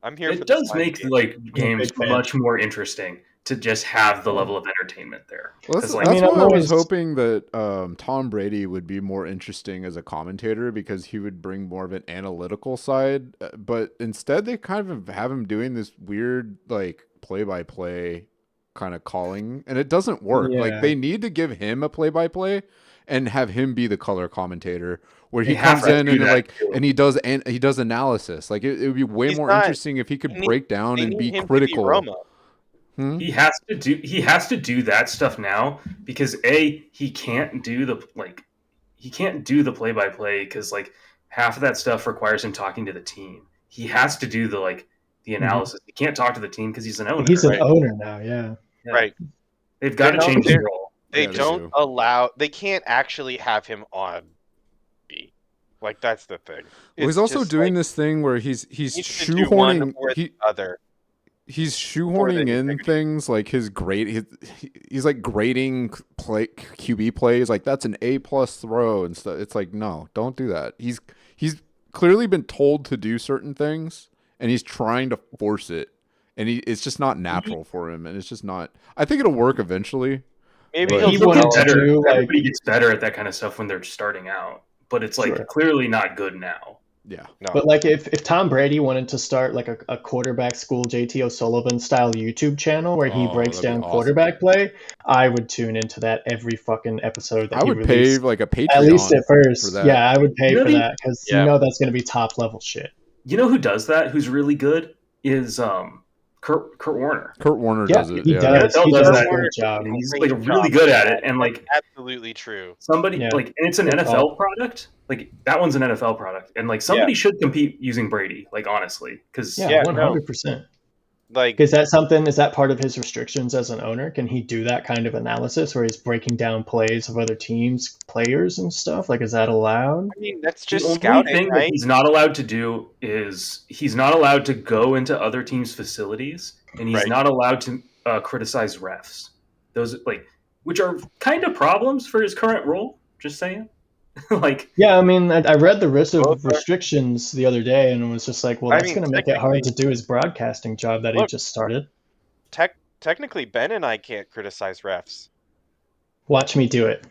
I'm here. It does make like games much more interesting to just have the level of entertainment there. Well, that's why I was hoping that Tom Brady would be more interesting as a commentator because he would bring more of an analytical side. But instead, they kind of have him doing this weird like play-by-play kind of calling, and it doesn't work. Yeah. Like they need to give him a play-by-play and have him be the color commentator, where he comes in and like and he does analysis. Like it would be way more interesting if he could break down and be critical. He has to do that stuff now because he can't do the play-by-play because like half of that stuff requires him talking to the team. He has to do the analysis. He can't talk to the team because he's an owner. He's an owner now, yeah. Right. They've got to change his role. They they can't actually have him on B. Like that's the thing. Well, he's also doing this thing where he's shoehorning he's shoehorning in things like his grade. He's like grading QB plays like that's an A+ throw and stuff. It's like no, don't do that. He's clearly been told to do certain things and he's trying to force it, and it's just not natural for him, and it's just not. I think it'll work eventually. Maybe he will get better. Everybody gets better at that kind of stuff when they're starting out, but it's like clearly not good now. Yeah. No. But like if Tom Brady wanted to start like a quarterback school JT O'Sullivan style YouTube channel where he breaks down quarterback play, I would tune into that every fucking episode that I would pay like a Patreon at least at first. For that. Yeah, I would pay for that because you know that's going to be top level shit. You know who does that? Who's really good is Kurt Warner. Kurt Warner does it. He does. He does that great job. And he's like really good at it, and like absolutely true. Somebody like, and it's an NFL product. Like that one's an NFL product, and like somebody should compete using Brady. Like honestly, because 100%. Like, is that part of his restrictions as an owner? Can he do that kind of analysis where he's breaking down plays of other teams, players and stuff? Like, is that allowed? I mean, that's just the scouting, only thing right? that he's not allowed to do is he's not allowed to go into other teams' facilities, and he's not allowed to criticize refs. Those which are kind of problems for his current role. Just saying. I mean, I read the list of restrictions the other day, and it was just like, well, that's going to make it hard to do his broadcasting job that he just started. Technically, Ben and I can't criticize refs. Watch me do it.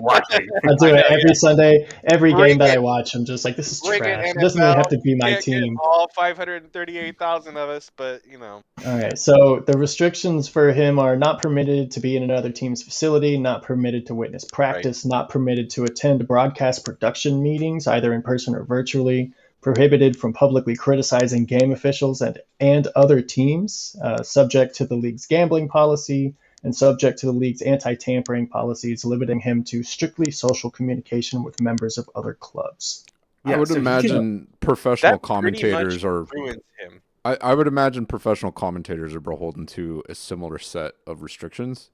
Watching. I do it every Sunday. Every Bring game that it. I watch, I'm just like, this is Bring trash. it, It doesn't really have to NFL. be my Can't get team. all 538,000 of us, but All right. So the restrictions for him are not permitted to be in another team's facility, not permitted to witness practice, not permitted to attend broadcast production meetings, either in person or virtually, prohibited from publicly criticizing game officials and other teams, subject to the league's gambling policy, and subject to the league's anti-tampering policies, limiting him to strictly social communication with members of other clubs. I would imagine professional commentators are ruins him. I would imagine professional commentators are beholden to a similar set of restrictions,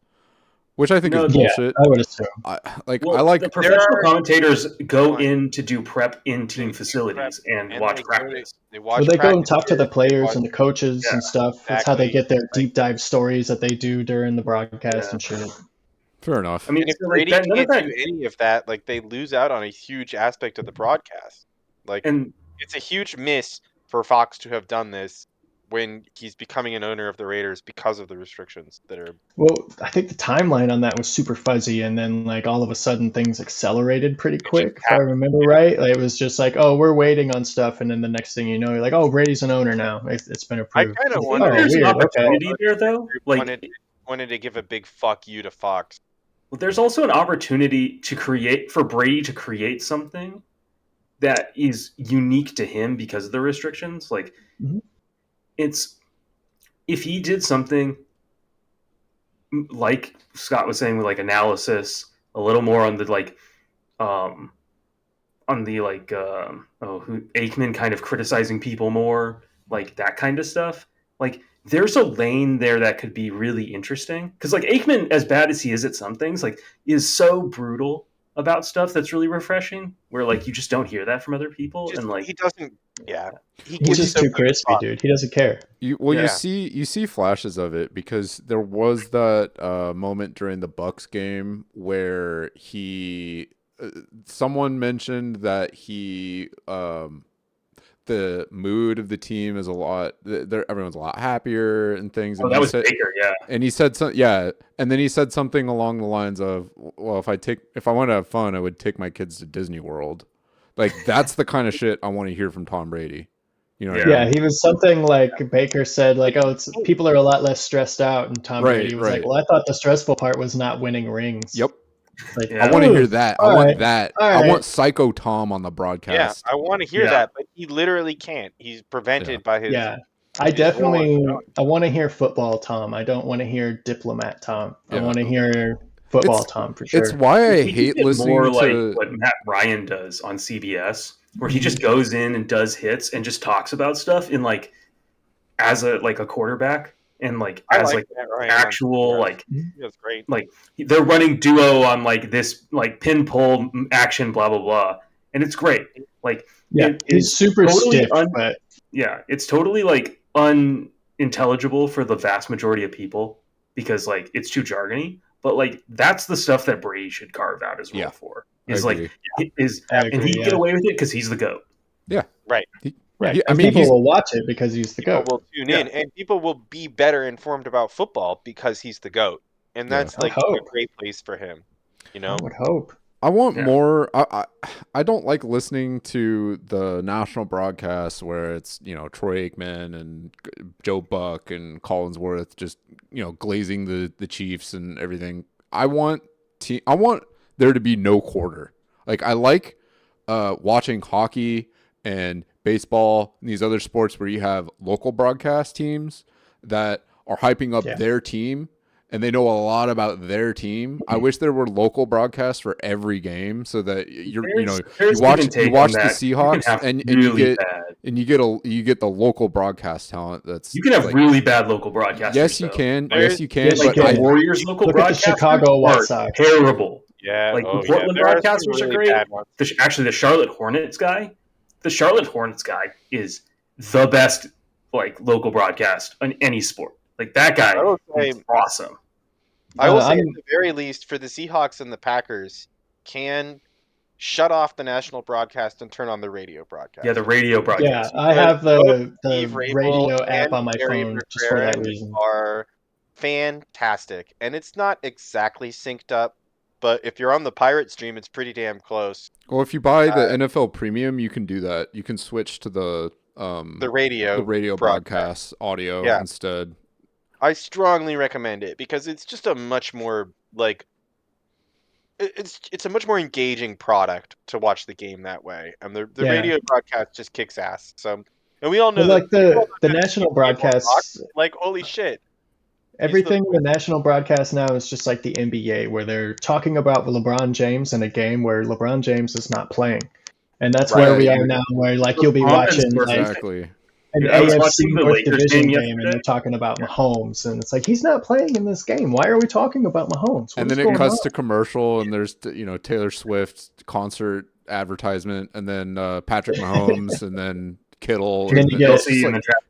which I think is bullshit. I would assume. I like the professional commentators go in to do prep in team facilities and watch practice. They go and talk to the players and the coaches and stuff. Exactly. That's how they get their deep dive stories that they do during the broadcast and shit. Fair enough. I mean, if Brady can't do any of that, like, they lose out on a huge aspect of the broadcast. Like, and it's a huge miss for Fox to have done this when he's becoming an owner of the Raiders because of the restrictions that are. Well, I think the timeline on that was super fuzzy, and then like all of a sudden things accelerated pretty quick. If I remember right, like, it was just like, oh, we're waiting on stuff, and then the next thing you know, you're like, oh, Brady's an owner now. It's been approved. I kind of wonder there's an opportunity there though. Like, wanted to give a big fuck you to Fox. Well, there's also an opportunity for Brady to create something that is unique to him because of the restrictions. Like, it's if he did something like Scott was saying with like analysis, a little more on the Aikman kind of criticizing people more, like that kind of stuff. Like, there's a lane there that could be really interesting because, like, Aikman, as bad as he is at some things, like, is so brutal about stuff that's really refreshing. Where like you just don't hear that from other people, and like he doesn't. Yeah, he's just too crispy, dude. He doesn't care. You see flashes of it because there was that moment during the Bucks game where someone mentioned that the mood of the team is everyone's a lot happier and things. And that was Baker, yeah. And he said and then he said something along the lines of, well, if I want to have fun, I would take my kids to Disney World. Like, that's the kind of shit I want to hear from Tom Brady. You know what I mean? He was something like Baker said, like, oh, people are a lot less stressed out, and Tom Brady was like, well, I thought the stressful part was not winning rings. Yep. Like, I want to hear that. I want that. I want Psycho Tom on the broadcast. Yeah, I want to hear that, but he literally can't. He's prevented by his. Yeah, I want to hear football Tom. I don't want to hear diplomat Tom. I want to hear football Tom for sure. It's why I hate listening more to like what Matt Ryan does on CBS, where he just goes in and does hits and just talks about stuff in like as a quarterback. And like as like actual like that's great. Like they're running duo on like this like pin pull action blah blah blah, and it's great. Like he's super totally stiff, but it's totally like unintelligible for the vast majority of people because like it's too jargony. But like that's the stuff that Brady should carve out his role for. Is like and he get away with it because he's the GOAT. Yeah, right. Right. Yeah, I mean, people will watch it because he's the GOAT. People will tune in, and people will be better informed about football because he's the GOAT. And that's like a great place for him. You know? I would hope. I want more. I don't like listening to the national broadcasts where it's, Troy Aikman and Joe Buck and Collinsworth just, glazing the Chiefs and everything. I want there to be no quarter. Like, I like watching hockey and baseball and these other sports where you have local broadcast teams that are hyping up their team and they know a lot about their team. I wish there were local broadcasts for every game so that you watch the Seahawks and you get the local broadcast talent. You can have really bad local broadcasters. Yes, you can. Yes, you can. But Warriors local broadcasters Chicago White Sox terrible. Yeah, like the Portland broadcasters are great. Actually, the Charlotte Hornets guy. The Charlotte Hornets guy is the best like local broadcast on any sport. Like that guy is awesome. I will say at the very least for the Seahawks and the Packers can shut off the national broadcast and turn on the radio broadcast. Yeah, the radio broadcast. Yeah, I have the radio app on my phone just for that reason. Are fantastic, and it's not exactly synced up but if you're on the Pirate stream, it's pretty damn close. Well, if you buy the NFL Premium, you can do that. You can switch to the radio broadcast audio instead. I strongly recommend it because it's just a much more it's a much more engaging product to watch the game that way, and the radio broadcast just kicks ass. So, and we all know that the national broadcast, like holy shit. Everything in the national broadcast now is just like the NBA, where they're talking about LeBron James in a game where LeBron James is not playing, and that's where we are now. Where like you'll be watching like an AFC North Division game, and they're talking about Mahomes, and it's like he's not playing in this game. Why are we talking about Mahomes? And then it cuts to commercial, and there's Taylor Swift concert advertisement, and then Patrick Mahomes, and then Kittle. And then you get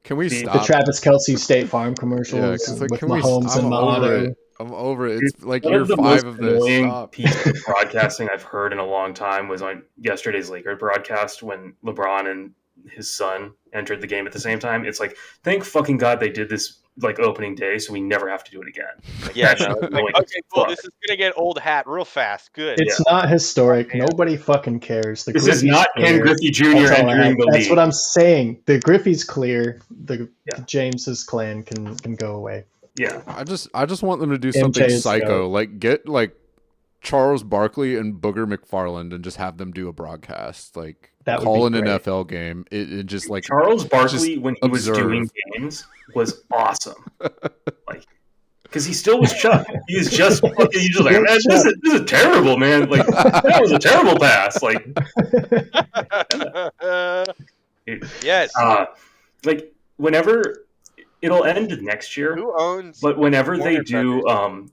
can we stop the Travis Kelce State Farm commercials with Mahomes and Motto? I'm over it. It's like year 5 of this. Annoying piece of broadcasting I've heard in a long time was on yesterday's Lakers broadcast when LeBron and his son entered the game at the same time. It's like, thank fucking God they did this like opening day, so we never have to do it again. Okay, cool. This is gonna get old hat real fast. Good. It's not historic. Nobody fucking cares. This is not Ken Griffey Jr. entering the league. That's what I'm saying. The Griffey's clear. The James's clan can go away. Yeah. I just want them to do something psycho. Like get like Charles Barkley and Booger McFarland and just have them do a broadcast. Like call an NFL game. It just like Charles Barkley when he was doing games was awesome. Like because he still was Chuck. He was just fucking. He's just like, man, this is terrible, man. Like that was a terrible pass. Like yes. Like whenever it'll end next year. Who owns? But whenever they do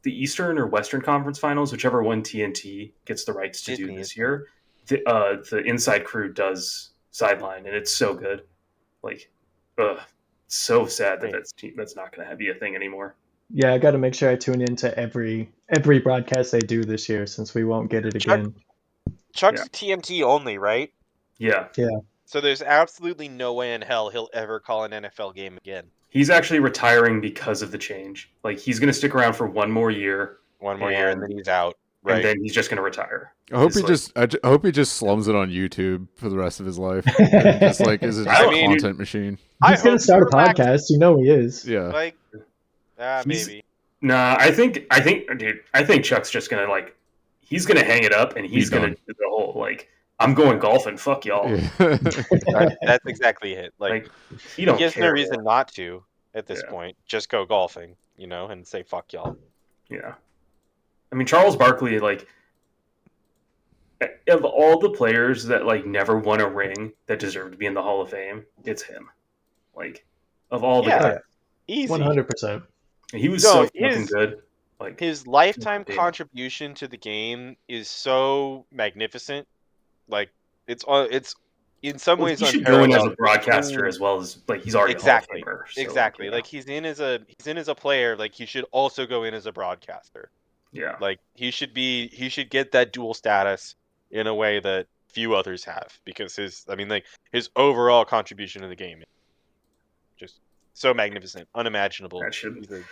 the Eastern or Western Conference Finals, whichever one TNT gets the rights to do this year, the Inside Crew does sideline, and it's so good. Like, so sad that that's not going to be a thing anymore. Yeah, I got to make sure I tune into every broadcast they do this year, since we won't get it again. Chuck's TNT only, right? Yeah. Yeah. So there's absolutely no way in hell he'll ever call an NFL game again. He's actually retiring because of the change. Like, he's going to stick around for one more year. And then he's out. Right. And then he's just going to retire. I hope he just slums it on YouTube for the rest of his life. Just like is it just a content machine? He's going to start a podcast. You know he is. Yeah. Like, maybe. Nah, I think Chuck's just going to he's going to hang it up and he's going to do the whole I'm going golfing. Fuck y'all. Yeah. That's exactly it. Like he has no reason not to at this point. Just go golfing, and say fuck y'all. Yeah. I mean, Charles Barkley, of all the players that never won a ring that deserve to be in the Hall of Fame, it's him. Of all the guys, easy, 100%. He was so fucking good. His lifetime contribution to the game is so magnificent. It's in some ways he should go in as a broadcaster as well as he's already exactly a Hall of Famer, so, exactly. He's in as a player. He should also go in as a broadcaster. Yeah. He should get that dual status in a way that few others have, because his overall contribution to the game is just so magnificent, unimaginable. That should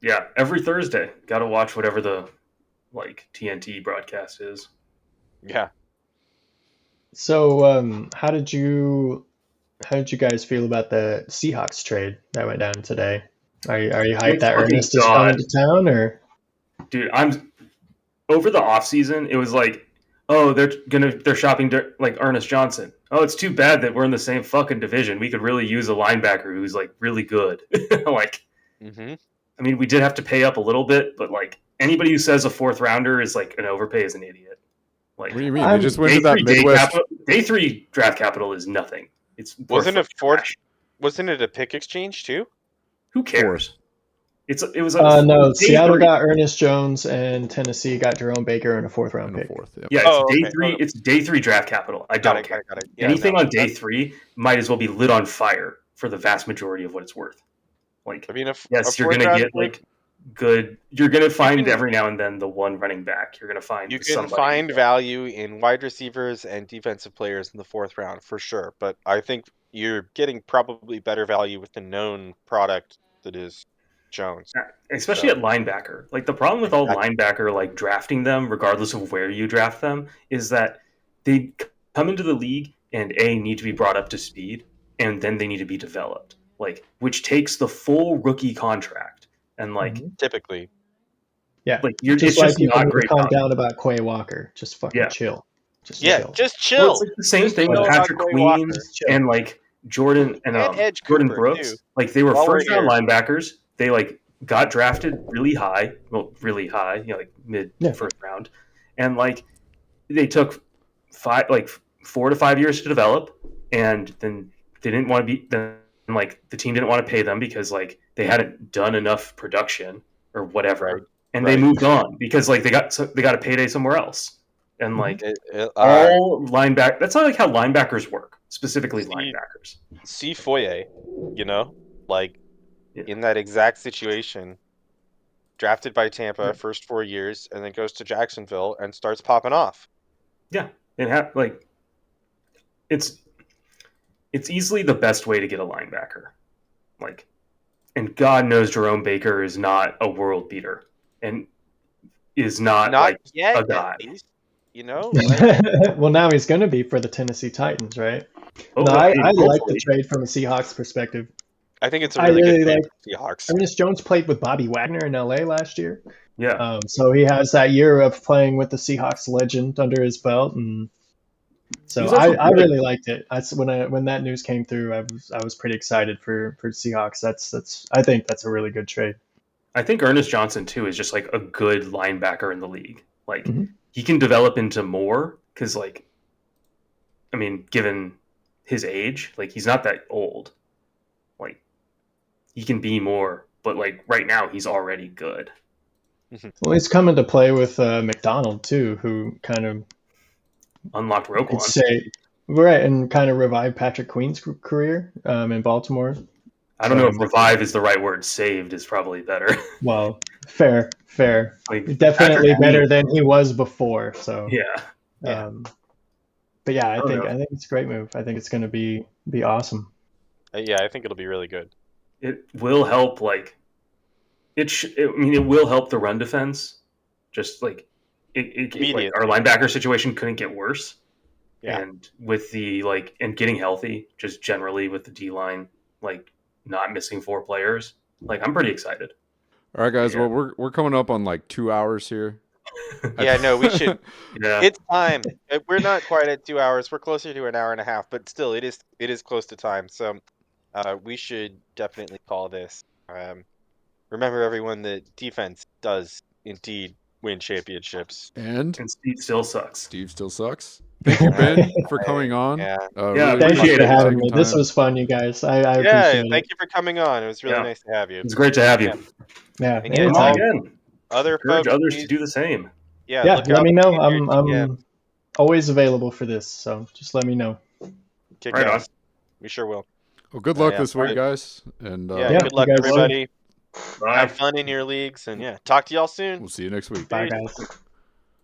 yeah, every Thursday got to watch whatever the TNT broadcast is. Yeah. So, how did you guys feel about the Seahawks trade that went down today? Are you hyped that Ernest is coming to town, or? Dude, I'm over the off season. It was they're shopping Ernest Johnson. Oh, it's too bad that we're in the same fucking division. We could really use a linebacker who's really good. Mm-hmm. I mean, we did have to pay up a little bit, but anybody who says a fourth rounder is an overpay is an idiot. What do you mean? They just went to that Midwest. Day 3 draft capital is nothing. Wasn't it a pick exchange too? Who cares? It was no. Seattle got Ernest Jones and Tennessee got Jerome Baker and a 4th round pick. Yeah, it's day 3. It's day 3 draft capital. I don't care. Got it. Yeah, anything on day 3 might as well be lit on fire for the vast majority of what it's worth. You're gonna get good. You're gonna find every now and then the one running back. You're gonna find. You can find value in wide receivers and defensive players in the 4th round for sure, but I think you're getting probably better value with the known product that is Jones. Especially at linebacker. Like the problem with all linebacker, like drafting them, regardless of where you draft them, is that they come into the league and need to be brought up to speed, and then they need to be developed. Like, which takes the full rookie contract. And like typically. Yeah. Like just why people need to calm down about Quay Walker. Just fucking chill. Just chill. Well, it's like the same thing with Patrick Queen and like Jordan and Jordan Brooks. Too. Like they were first round linebackers. They like got drafted really high, like mid first round, and like they took 4 to 5 years to develop, and then they didn't want to be. Then like the team didn't want to pay them because like they hadn't done enough production or whatever, and they moved on because like they got a payday somewhere else. And like all linebacker, that's not like how linebackers work. Specifically, linebackers. See Foye, like in that exact situation, drafted by Tampa, first 4 years, and then goes to Jacksonville and starts popping off. Yeah, it's easily the best way to get a linebacker. Like, and God knows Jerome Baker is not a world beater and is not like yet, a guy. Well, now he's going to be for the Tennessee Titans, right? I like the trade from a Seahawks perspective. I think it's a really good trade for Seahawks. Ernest Jones played with Bobby Wagner in LA last year. Yeah. So he has that year of playing with the Seahawks legend under his belt, and so I really liked it. That's when that news came through, I was pretty excited for Seahawks. I think that's a really good trade. I think Ernest Johnson too is just like a good linebacker in the league. Like he can develop into more because, like, I mean, given his age, like he's not that old. Like he can be more, but like right now he's already good. Well, he's coming to play with McDonald too, who kind of unlocked Roquan. And kind of revived Patrick Queen's career in Baltimore. I don't know if revive is the right word. Saved is probably better. Well, fair. Like, definitely better than he was before. So yeah. But yeah, I think it's a great move. I think it's going to be awesome. I think it'll be really good. It will help. Like it will help the run defense. Just like like our linebacker situation couldn't get worse. Yeah. And with the and getting healthy, just generally with the D line, like not missing 4 players, like I'm pretty excited. All right, guys. Yeah. Well, we're coming up on like 2 hours here. Yeah, no, we should. It's time. We're not quite at 2 hours. We're closer to an hour and a half, but still, it is close to time. So, we should definitely call this. Remember, everyone, that defense does indeed win championships. And Steve still sucks. Thank you, Ben, for coming on. Really thank you for having me. This was fun, you guys. I appreciate it. Thank you for coming on. It was really nice to have you. It's great to have you. Yeah. Again, encourage others to do the same. Yeah. Let me know. I'm always available for this, so just let me know. Right on. We sure will. Well, good luck this week, guys. And good luck, everybody. Bye. Have fun in your leagues, and talk to y'all soon. We'll see you next week. Bye, guys.